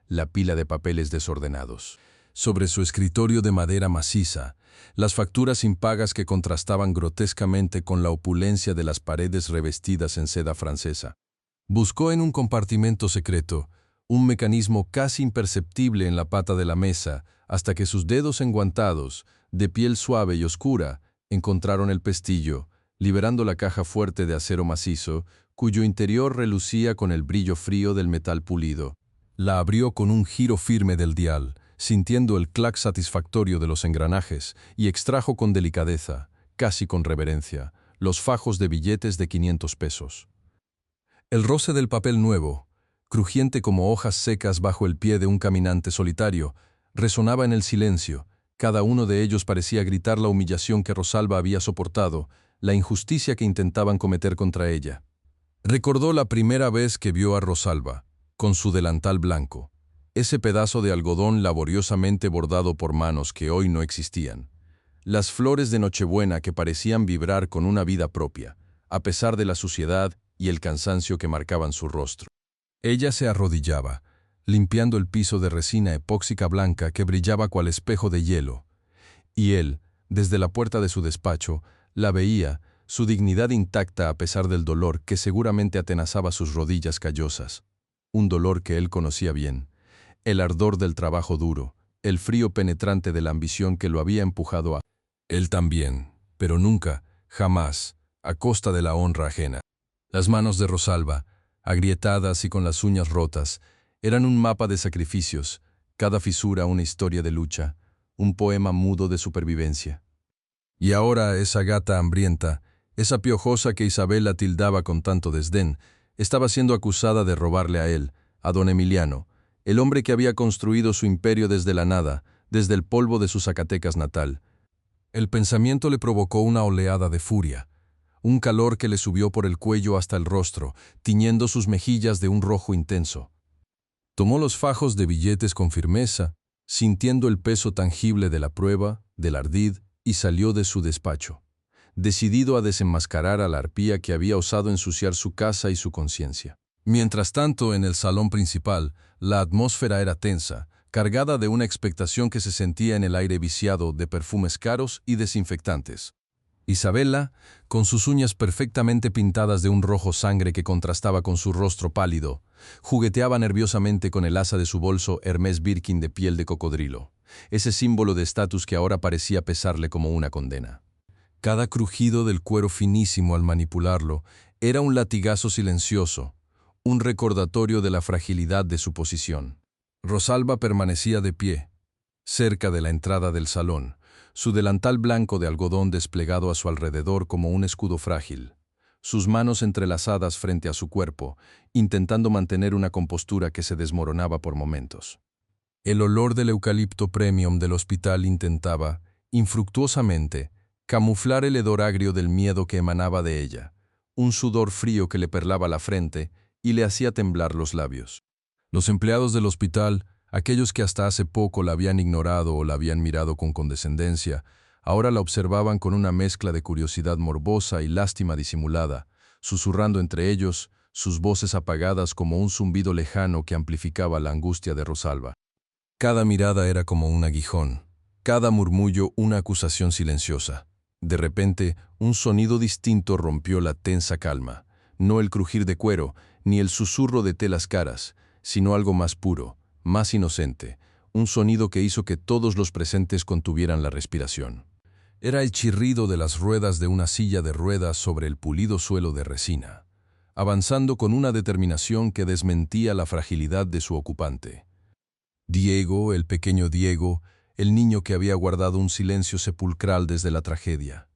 la pila de papeles desordenados. Sobre su escritorio de madera maciza, las facturas impagas que contrastaban grotescamente con la opulencia de las paredes revestidas en seda francesa. Buscó en un compartimento secreto, un mecanismo casi imperceptible en la pata de la mesa, hasta que sus dedos enguantados, de piel suave y oscura, encontraron el pestillo, liberando la caja fuerte de acero macizo, cuyo interior relucía con el brillo frío del metal pulido. La abrió con un giro firme del dial, sintiendo el clac satisfactorio de los engranajes, y extrajo con delicadeza, casi con reverencia, los fajos de billetes de 500 pesos. El roce del papel nuevo, crujiente como hojas secas bajo el pie de un caminante solitario, resonaba en el silencio. Cada uno de ellos parecía gritar la humillación que Rosalba había soportado, la injusticia que intentaban cometer contra ella. Recordó la primera vez que vio a Rosalba, con su delantal blanco, ese pedazo de algodón laboriosamente bordado por manos que hoy no existían, las flores de Nochebuena que parecían vibrar con una vida propia, a pesar de la suciedad y el cansancio que marcaban su rostro. Ella se arrodillaba, limpiando el piso de resina epóxica blanca que brillaba cual espejo de hielo, y él, desde la puerta de su despacho, la veía, su dignidad intacta a pesar del dolor que seguramente atenazaba sus rodillas callosas, un dolor que él conocía bien, el ardor del trabajo duro, el frío penetrante de la ambición que lo había empujado a él también, pero nunca, jamás, a costa de la honra ajena. Las manos de Rosalba, agrietadas y con las uñas rotas, eran un mapa de sacrificios, cada fisura una historia de lucha, un poema mudo de supervivencia. Y ahora esa gata hambrienta, esa piojosa que Isabela tildaba con tanto desdén, estaba siendo acusada de robarle a él, a don Emiliano, el hombre que había construido su imperio desde la nada, desde el polvo de su Zacatecas natal. El pensamiento le provocó una oleada de furia, un calor que le subió por el cuello hasta el rostro, tiñendo sus mejillas de un rojo intenso. Tomó los fajos de billetes con firmeza, sintiendo el peso tangible de la prueba, del ardid, y salió de su despacho, decidido a desenmascarar a la arpía que había osado ensuciar su casa y su conciencia. Mientras tanto, en el salón principal, la atmósfera era tensa, cargada de una expectación que se sentía en el aire viciado de perfumes caros y desinfectantes. Isabela, con sus uñas perfectamente pintadas de un rojo sangre que contrastaba con su rostro pálido, jugueteaba nerviosamente con el asa de su bolso Hermès Birkin de piel de cocodrilo, ese símbolo de estatus que ahora parecía pesarle como una condena. Cada crujido del cuero finísimo al manipularlo era un latigazo silencioso, un recordatorio de la fragilidad de su posición. Rosalba permanecía de pie, cerca de la entrada del salón, su delantal blanco de algodón desplegado a su alrededor como un escudo frágil, sus manos entrelazadas frente a su cuerpo, intentando mantener una compostura que se desmoronaba por momentos. El olor del eucalipto premium del hospital intentaba, infructuosamente, camuflar el hedor agrio del miedo que emanaba de ella, un sudor frío que le perlaba la frente y le hacía temblar los labios. Los empleados del hospital, aquellos que hasta hace poco la habían ignorado o la habían mirado con condescendencia, ahora la observaban con una mezcla de curiosidad morbosa y lástima disimulada, susurrando entre ellos, sus voces apagadas como un zumbido lejano que amplificaba la angustia de Rosalba. Cada mirada era como un aguijón, cada murmullo una acusación silenciosa. De repente, un sonido distinto rompió la tensa calma, no el crujir de cuero, ni el susurro de telas caras, sino algo más puro, más inocente, un sonido que hizo que todos los presentes contuvieran la respiración. Era el chirrido de las ruedas de una silla de ruedas sobre el pulido suelo de resina, avanzando con una determinación que desmentía la fragilidad de su ocupante. Diego, el pequeño Diego, el niño que había guardado un silencio sepulcral desde la tragedia,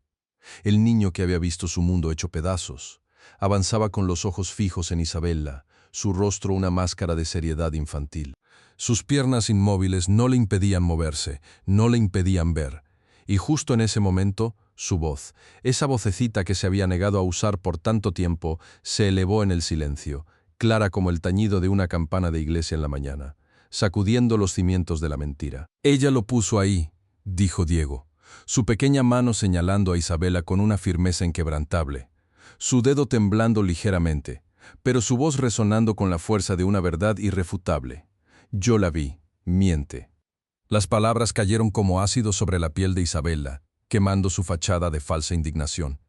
el niño que había visto su mundo hecho pedazos, avanzaba con los ojos fijos en Isabela, su rostro una máscara de seriedad infantil. Sus piernas inmóviles no le impedían moverse, no le impedían ver. Y justo en ese momento, su voz, esa vocecita que se había negado a usar por tanto tiempo, se elevó en el silencio, clara como el tañido de una campana de iglesia en la mañana, sacudiendo los cimientos de la mentira. «Ella lo puso ahí», dijo Diego, su pequeña mano señalando a Isabela con una firmeza inquebrantable, su dedo temblando ligeramente, pero su voz resonando con la fuerza de una verdad irrefutable. «Yo la vi, miente». Las palabras cayeron como ácido sobre la piel de Isabela, quemando su fachada de falsa indignación.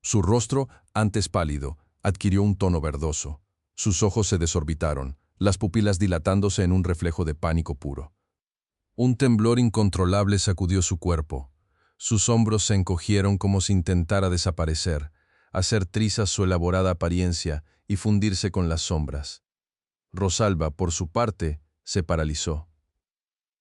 Su rostro, antes pálido, adquirió un tono verdoso. Sus ojos se desorbitaron, las pupilas dilatándose en un reflejo de pánico puro. Un temblor incontrolable sacudió su cuerpo. Sus hombros se encogieron como si intentara desaparecer, hacer trizas su elaborada apariencia y fundirse con las sombras. Rosalba, por su parte, se paralizó.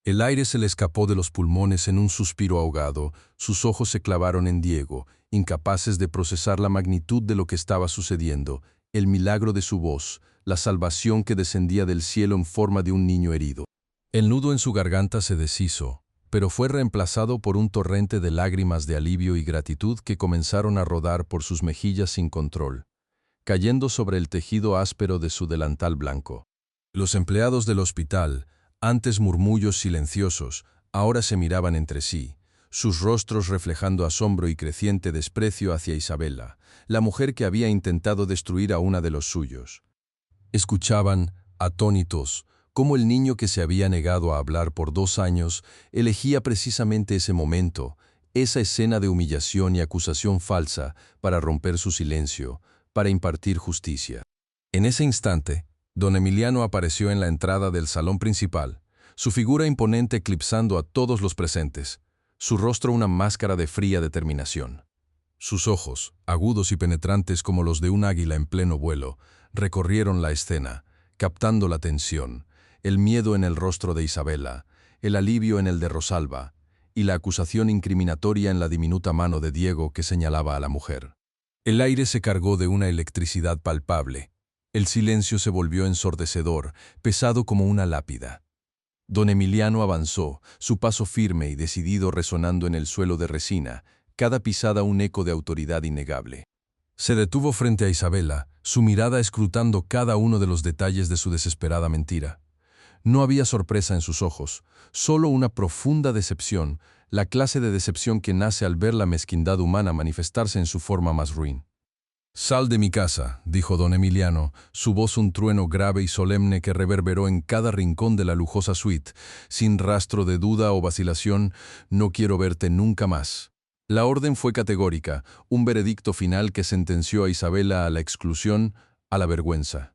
El aire se le escapó de los pulmones en un suspiro ahogado, sus ojos se clavaron en Diego, incapaces de procesar la magnitud de lo que estaba sucediendo, el milagro de su voz, la salvación que descendía del cielo en forma de un niño herido. El nudo en su garganta se deshizo, pero fue reemplazado por un torrente de lágrimas de alivio y gratitud que comenzaron a rodar por sus mejillas sin control, cayendo sobre el tejido áspero de su delantal blanco. Los empleados del hospital, antes murmullos silenciosos, ahora se miraban entre sí, sus rostros reflejando asombro y creciente desprecio hacia Isabela, la mujer que había intentado destruir a una de los suyos. Escuchaban, atónitos, cómo el niño que se había negado a hablar por 2 años elegía precisamente ese momento, esa escena de humillación y acusación falsa para romper su silencio, para impartir justicia. En ese instante, don Emiliano apareció en la entrada del salón principal, su figura imponente eclipsando a todos los presentes, su rostro una máscara de fría determinación. Sus ojos, agudos y penetrantes como los de un águila en pleno vuelo, recorrieron la escena, captando la tensión, el miedo en el rostro de Isabela, el alivio en el de Rosalba, y la acusación incriminatoria en la diminuta mano de Diego que señalaba a la mujer. El aire se cargó de una electricidad palpable. El silencio se volvió ensordecedor, pesado como una lápida. Don Emiliano avanzó, su paso firme y decidido resonando en el suelo de resina, cada pisada un eco de autoridad innegable. Se detuvo frente a Isabela, su mirada escrutando cada uno de los detalles de su desesperada mentira. No había sorpresa en sus ojos, solo una profunda decepción, la clase de decepción que nace al ver la mezquindad humana manifestarse en su forma más ruin. «Sal de mi casa», dijo don Emiliano, su voz un trueno grave y solemne que reverberó en cada rincón de la lujosa suite. «Sin rastro de duda o vacilación, no quiero verte nunca más». La orden fue categórica, un veredicto final que sentenció a Isabela a la exclusión, a la vergüenza.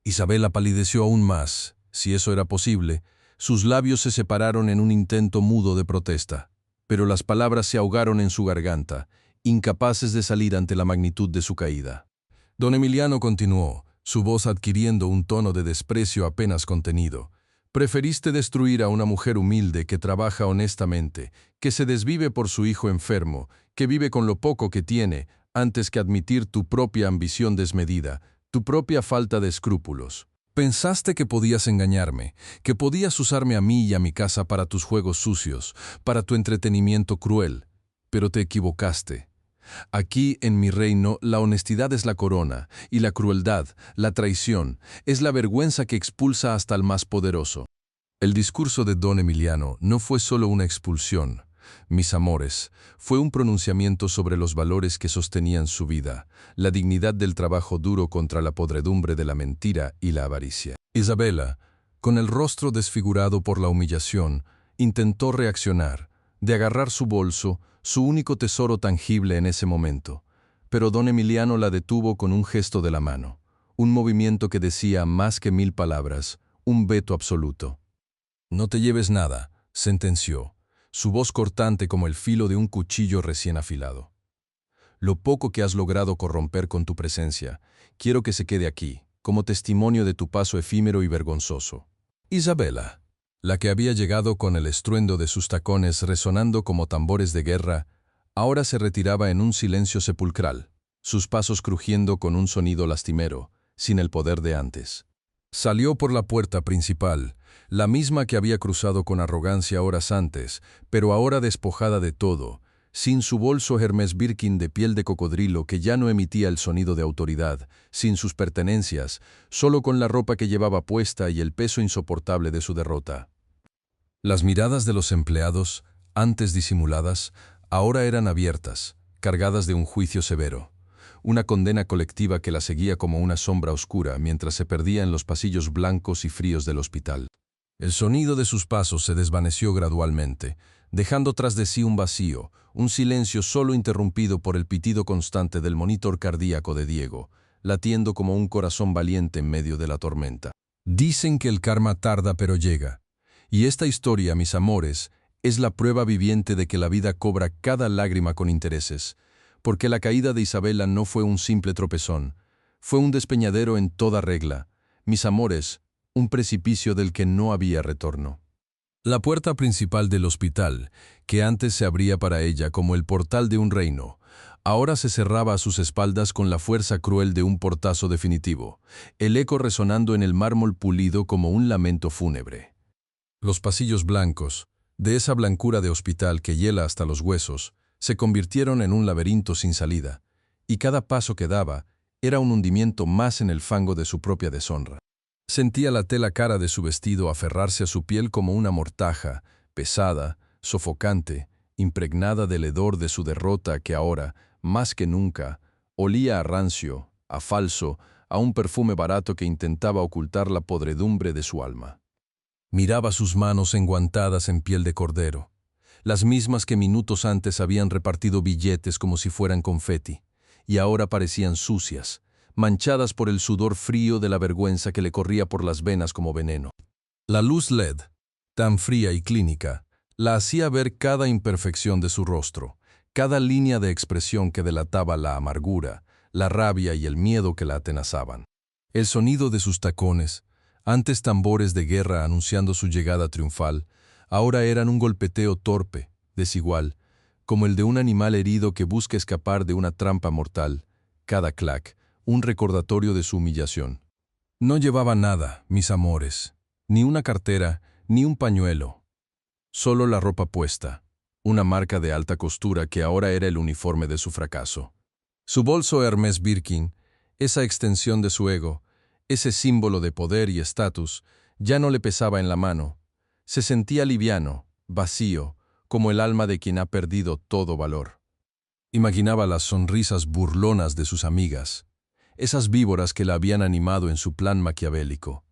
Isabela palideció aún más, si eso era posible. Sus labios se separaron en un intento mudo de protesta, pero las palabras se ahogaron en su garganta, incapaces de salir ante la magnitud de su caída. Don Emiliano continuó, su voz adquiriendo un tono de desprecio apenas contenido. Preferiste destruir a una mujer humilde que trabaja honestamente, que se desvive por su hijo enfermo, que vive con lo poco que tiene, antes que admitir tu propia ambición desmedida, tu propia falta de escrúpulos. Pensaste que podías engañarme, que podías usarme a mí y a mi casa para tus juegos sucios, para tu entretenimiento cruel, pero te equivocaste. Aquí, en mi reino, la honestidad es la corona, y la crueldad, la traición, es la vergüenza que expulsa hasta al más poderoso. El discurso de don Emiliano no fue solo una expulsión, mis amores, fue un pronunciamiento sobre los valores que sostenían su vida, la dignidad del trabajo duro contra la podredumbre de la mentira y la avaricia. Isabela, con el rostro desfigurado por la humillación, intentó reaccionar, de agarrar su bolso, su único tesoro tangible en ese momento. Pero don Emiliano la detuvo con un gesto de la mano, un movimiento que decía más que 1000 palabras, un veto absoluto. No te lleves nada, sentenció, su voz cortante como el filo de un cuchillo recién afilado. Lo poco que has logrado corromper con tu presencia, quiero que se quede aquí, como testimonio de tu paso efímero y vergonzoso. Isabela, la que había llegado con el estruendo de sus tacones resonando como tambores de guerra, ahora se retiraba en un silencio sepulcral, sus pasos crujiendo con un sonido lastimero, sin el poder de antes. Salió por la puerta principal, la misma que había cruzado con arrogancia horas antes, pero ahora despojada de todo, sin su bolso Hermes Birkin de piel de cocodrilo que ya no emitía el sonido de autoridad, sin sus pertenencias, solo con la ropa que llevaba puesta y el peso insoportable de su derrota. Las miradas de los empleados, antes disimuladas, ahora eran abiertas, cargadas de un juicio severo, una condena colectiva que la seguía como una sombra oscura mientras se perdía en los pasillos blancos y fríos del hospital. El sonido de sus pasos se desvaneció gradualmente, dejando tras de sí un vacío, un silencio solo interrumpido por el pitido constante del monitor cardíaco de Diego, latiendo como un corazón valiente en medio de la tormenta. Dicen que el karma tarda pero llega. Y esta historia, mis amores, es la prueba viviente de que la vida cobra cada lágrima con intereses, porque la caída de Isabela no fue un simple tropezón, fue un despeñadero en toda regla, mis amores, un precipicio del que no había retorno. La puerta principal del hospital, que antes se abría para ella como el portal de un reino, ahora se cerraba a sus espaldas con la fuerza cruel de un portazo definitivo, el eco resonando en el mármol pulido como un lamento fúnebre. Los pasillos blancos, de esa blancura de hospital que hiela hasta los huesos, se convirtieron en un laberinto sin salida, y cada paso que daba era un hundimiento más en el fango de su propia deshonra. Sentía la tela cara de su vestido aferrarse a su piel como una mortaja, pesada, sofocante, impregnada del hedor de su derrota que ahora, más que nunca, olía a rancio, a falso, a un perfume barato que intentaba ocultar la podredumbre de su alma. Miraba sus manos enguantadas en piel de cordero, las mismas que minutos antes habían repartido billetes como si fueran confeti, y ahora parecían sucias, manchadas por el sudor frío de la vergüenza que le corría por las venas como veneno. La luz LED, tan fría y clínica, la hacía ver cada imperfección de su rostro, cada línea de expresión que delataba la amargura, la rabia y el miedo que la atenazaban. El sonido de sus tacones, antes tambores de guerra anunciando su llegada triunfal, ahora eran un golpeteo torpe, desigual, como el de un animal herido que busca escapar de una trampa mortal, cada clac, un recordatorio de su humillación. No llevaba nada, mis amores, ni una cartera, ni un pañuelo. Solo la ropa puesta, una marca de alta costura que ahora era el uniforme de su fracaso. Su bolso Hermes Birkin, esa extensión de su ego, ese símbolo de poder y estatus, ya no le pesaba en la mano. Se sentía liviano, vacío, como el alma de quien ha perdido todo valor. Imaginaba las sonrisas burlonas de sus amigas, esas víboras que la habían animado en su plan maquiavélico,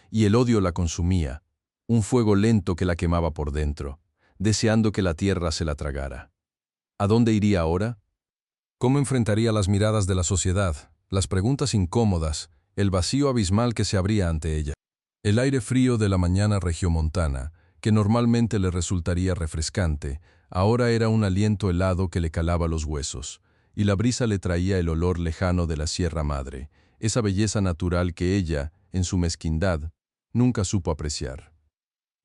y el odio la consumía, un fuego lento que la quemaba por dentro, deseando que la tierra se la tragara. ¿A dónde iría ahora? ¿Cómo enfrentaría las miradas de la sociedad, las preguntas incómodas, el vacío abismal que se abría ante ella? El aire frío de la mañana regiomontana, que normalmente le resultaría refrescante, ahora era un aliento helado que le calaba los huesos, y la brisa le traía el olor lejano de la Sierra Madre, esa belleza natural que ella, en su mezquindad, nunca supo apreciar.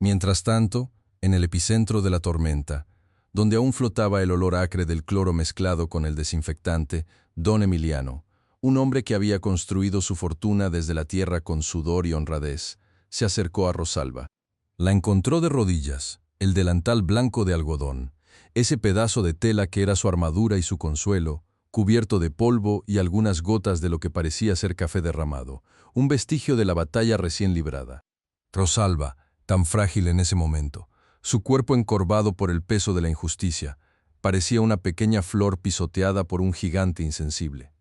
Mientras tanto, en el epicentro de la tormenta, donde aún flotaba el olor acre del cloro mezclado con el desinfectante, don Emiliano, un hombre que había construido su fortuna desde la tierra con sudor y honradez, se acercó a Rosalba. La encontró de rodillas, el delantal blanco de algodón, ese pedazo de tela que era su armadura y su consuelo, cubierto de polvo y algunas gotas de lo que parecía ser café derramado, un vestigio de la batalla recién librada. Rosalba, tan frágil en ese momento, su cuerpo encorvado por el peso de la injusticia, parecía una pequeña flor pisoteada por un gigante insensible.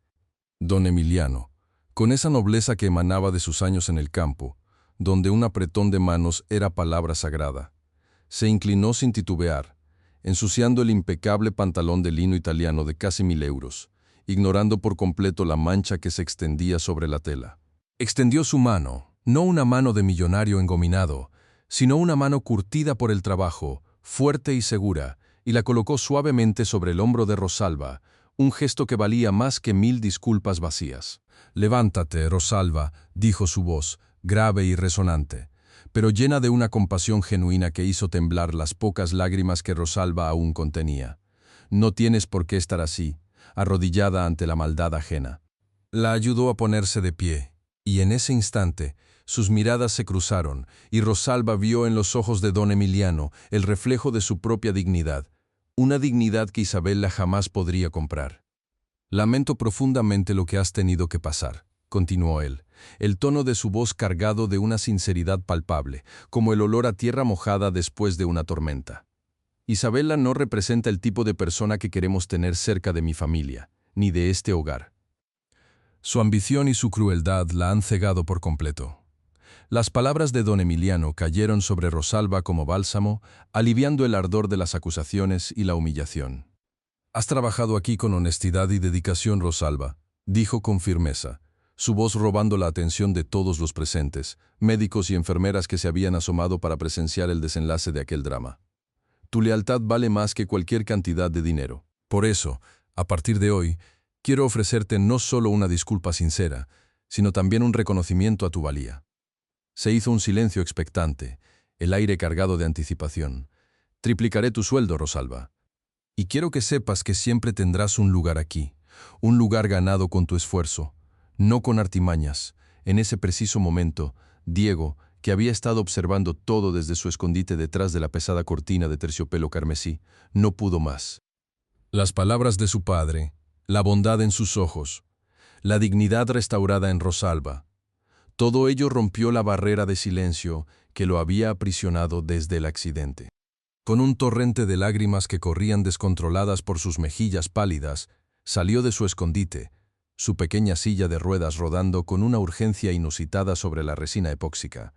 Don Emiliano, con esa nobleza que emanaba de sus años en el campo, donde un apretón de manos era palabra sagrada, se inclinó sin titubear, ensuciando el impecable pantalón de lino italiano de casi 1000 euros, ignorando por completo la mancha que se extendía sobre la tela. Extendió su mano, no una mano de millonario engominado, sino una mano curtida por el trabajo, fuerte y segura, y la colocó suavemente sobre el hombro de Rosalba, un gesto que valía más que 1000 disculpas vacías. «Levántate, Rosalba», dijo su voz, grave y resonante, pero llena de una compasión genuina que hizo temblar las pocas lágrimas que Rosalba aún contenía. «No tienes por qué estar así, arrodillada ante la maldad ajena». La ayudó a ponerse de pie, y en ese instante sus miradas se cruzaron, y Rosalba vio en los ojos de don Emiliano el reflejo de su propia dignidad, una dignidad que Isabella jamás podría comprar. «Lamento profundamente lo que has tenido que pasar», continuó él, el tono de su voz cargado de una sinceridad palpable, como el olor a tierra mojada después de una tormenta. «Isabella no representa el tipo de persona que queremos tener cerca de mi familia, ni de este hogar. Su ambición y su crueldad la han cegado por completo». Las palabras de don Emiliano cayeron sobre Rosalba como bálsamo, aliviando el ardor de las acusaciones y la humillación. «Has trabajado aquí con honestidad y dedicación, Rosalba», dijo con firmeza, su voz robando la atención de todos los presentes, médicos y enfermeras que se habían asomado para presenciar el desenlace de aquel drama. «Tu lealtad vale más que cualquier cantidad de dinero. Por eso, a partir de hoy, quiero ofrecerte no solo una disculpa sincera, sino también un reconocimiento a tu valía». Se hizo un silencio expectante, el aire cargado de anticipación. «Triplicaré tu sueldo, Rosalba. Y quiero que sepas que siempre tendrás un lugar aquí, un lugar ganado con tu esfuerzo, no con artimañas». En ese preciso momento, Diego, que había estado observando todo desde su escondite detrás de la pesada cortina de terciopelo carmesí, no pudo más. Las palabras de su padre, la bondad en sus ojos, la dignidad restaurada en Rosalba, todo ello rompió la barrera de silencio que lo había aprisionado desde el accidente. Con un torrente de lágrimas que corrían descontroladas por sus mejillas pálidas, salió de su escondite, su pequeña silla de ruedas rodando con una urgencia inusitada sobre la resina epóxica.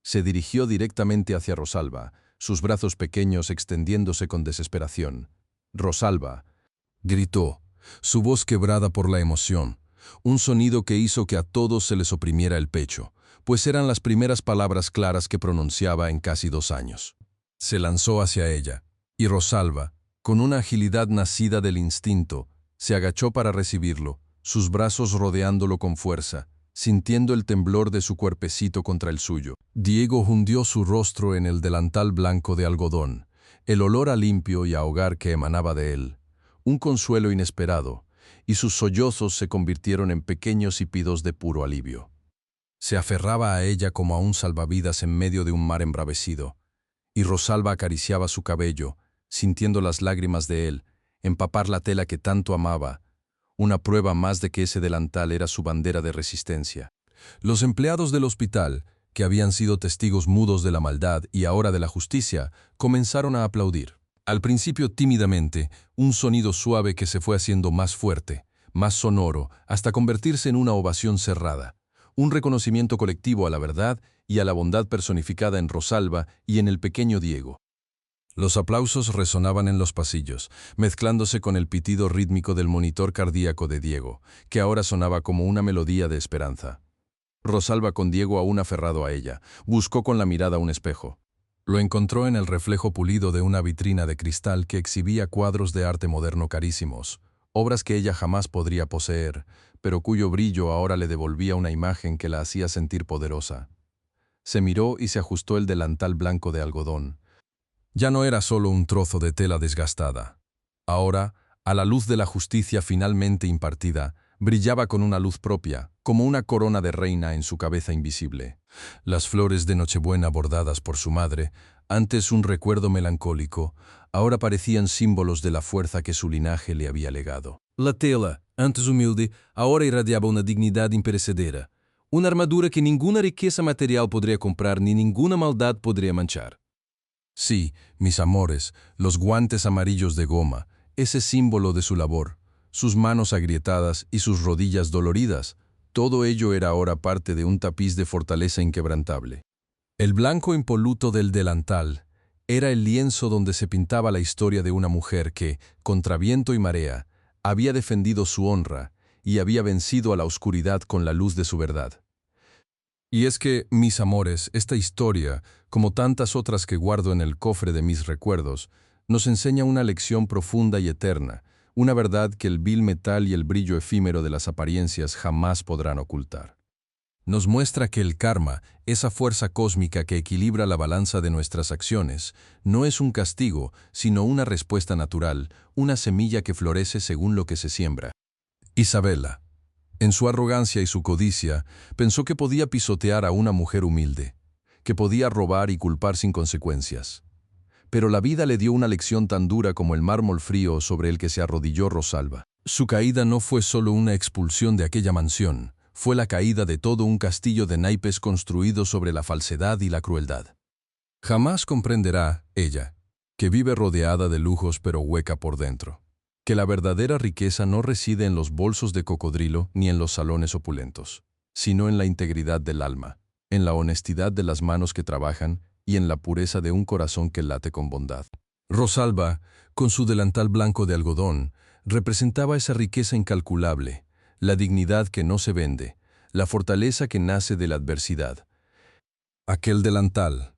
Se dirigió directamente hacia Rosalba, sus brazos pequeños extendiéndose con desesperación. «Rosalba», gritó, su voz quebrada por la emoción, un sonido que hizo que a todos se les oprimiera el pecho, pues eran las primeras palabras claras que pronunciaba en casi 2 años. Se lanzó hacia ella, y Rosalba, con una agilidad nacida del instinto, se agachó para recibirlo, sus brazos rodeándolo con fuerza, sintiendo el temblor de su cuerpecito contra el suyo. Diego hundió su rostro en el delantal blanco de algodón, el olor a limpio y a hogar que emanaba de él, un consuelo inesperado, y sus sollozos se convirtieron en pequeños hipidos de puro alivio. Se aferraba a ella como a un salvavidas en medio de un mar embravecido, y Rosalba acariciaba su cabello, sintiendo las lágrimas de él, empapar la tela que tanto amaba, una prueba más de que ese delantal era su bandera de resistencia. Los empleados del hospital, que habían sido testigos mudos de la maldad y ahora de la justicia, comenzaron a aplaudir. Al principio tímidamente, un sonido suave que se fue haciendo más fuerte, más sonoro, hasta convertirse en una ovación cerrada, un reconocimiento colectivo a la verdad y a la bondad personificada en Rosalba y en el pequeño Diego. Los aplausos resonaban en los pasillos, mezclándose con el pitido rítmico del monitor cardíaco de Diego, que ahora sonaba como una melodía de esperanza. Rosalba, con Diego aún aferrado a ella, buscó con la mirada un espejo. Lo encontró en el reflejo pulido de una vitrina de cristal que exhibía cuadros de arte moderno carísimos, obras que ella jamás podría poseer, pero cuyo brillo ahora le devolvía una imagen que la hacía sentir poderosa. Se miró y se ajustó el delantal blanco de algodón. Ya no era solo un trozo de tela desgastada. Ahora, a la luz de la justicia finalmente impartida, brillaba con una luz propia, como una corona de reina en su cabeza invisible. Las flores de Nochebuena bordadas por su madre, antes un recuerdo melancólico, ahora parecían símbolos de la fuerza que su linaje le había legado. La tela, antes humilde, ahora irradiaba una dignidad imperecedera, una armadura que ninguna riqueza material podría comprar ni ninguna maldad podría manchar. Sí, mis amores, los guantes amarillos de goma, ese símbolo de su labor, sus manos agrietadas y sus rodillas doloridas, todo ello era ahora parte de un tapiz de fortaleza inquebrantable. El blanco impoluto del delantal era el lienzo donde se pintaba la historia de una mujer que, contra viento y marea, había defendido su honra y había vencido a la oscuridad con la luz de su verdad. Y es que, mis amores, esta historia, como tantas otras que guardo en el cofre de mis recuerdos, nos enseña una lección profunda y eterna, una verdad que el vil metal y el brillo efímero de las apariencias jamás podrán ocultar. Nos muestra que el karma, esa fuerza cósmica que equilibra la balanza de nuestras acciones, no es un castigo, sino una respuesta natural, una semilla que florece según lo que se siembra. Isabela, en su arrogancia y su codicia, pensó que podía pisotear a una mujer humilde, que podía robar y culpar sin consecuencias. Pero la vida le dio una lección tan dura como el mármol frío sobre el que se arrodilló Rosalba. Su caída no fue solo una expulsión de aquella mansión, fue la caída de todo un castillo de naipes construido sobre la falsedad y la crueldad. Jamás comprenderá, ella, que vive rodeada de lujos pero hueca por dentro, que la verdadera riqueza no reside en los bolsos de cocodrilo ni en los salones opulentos, sino en la integridad del alma, en la honestidad de las manos que trabajan y en la pureza de un corazón que late con bondad. Rosalba, con su delantal blanco de algodón, representaba esa riqueza incalculable, la dignidad que no se vende, la fortaleza que nace de la adversidad. Aquel delantal,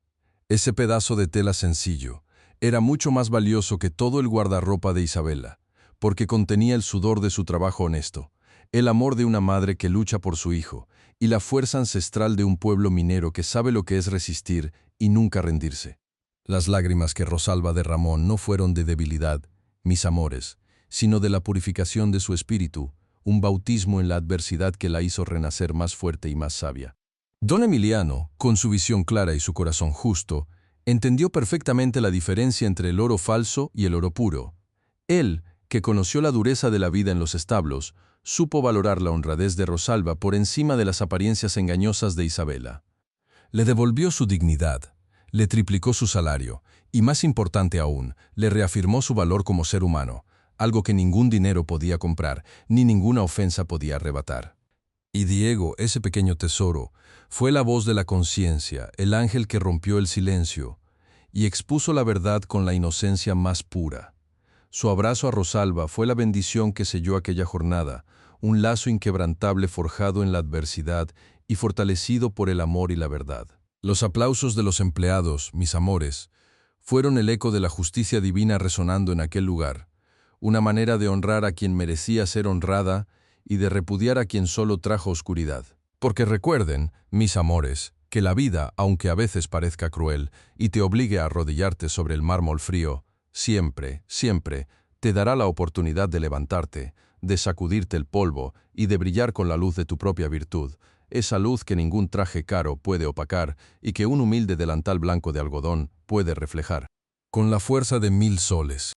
ese pedazo de tela sencillo, era mucho más valioso que todo el guardarropa de Isabela, porque contenía el sudor de su trabajo honesto, el amor de una madre que lucha por su hijo y la fuerza ancestral de un pueblo minero que sabe lo que es resistir y nunca rendirse. Las lágrimas que Rosalba derramó no fueron de debilidad, mis amores, sino de la purificación de su espíritu, un bautismo en la adversidad que la hizo renacer más fuerte y más sabia. Don Emiliano, con su visión clara y su corazón justo, entendió perfectamente la diferencia entre el oro falso y el oro puro. Él, que conoció la dureza de la vida en los establos, supo valorar la honradez de Rosalba por encima de las apariencias engañosas de Isabela. Le devolvió su dignidad, le triplicó su salario y, más importante aún, le reafirmó su valor como ser humano, algo que ningún dinero podía comprar, ni ninguna ofensa podía arrebatar. Y Diego, ese pequeño tesoro, fue la voz de la conciencia, el ángel que rompió el silencio y expuso la verdad con la inocencia más pura. Su abrazo a Rosalba fue la bendición que selló aquella jornada, un lazo inquebrantable forjado en la adversidad y fortalecido por el amor y la verdad. Los aplausos de los empleados, mis amores, fueron el eco de la justicia divina resonando en aquel lugar, una manera de honrar a quien merecía ser honrada y de repudiar a quien solo trajo oscuridad. Porque recuerden, mis amores, que la vida, aunque a veces parezca cruel y te obligue a arrodillarte sobre el mármol frío, siempre, siempre, te dará la oportunidad de levantarte, de sacudirte el polvo y de brillar con la luz de tu propia virtud, esa luz que ningún traje caro puede opacar y que un humilde delantal blanco de algodón puede reflejar. Con la fuerza de 1000 soles.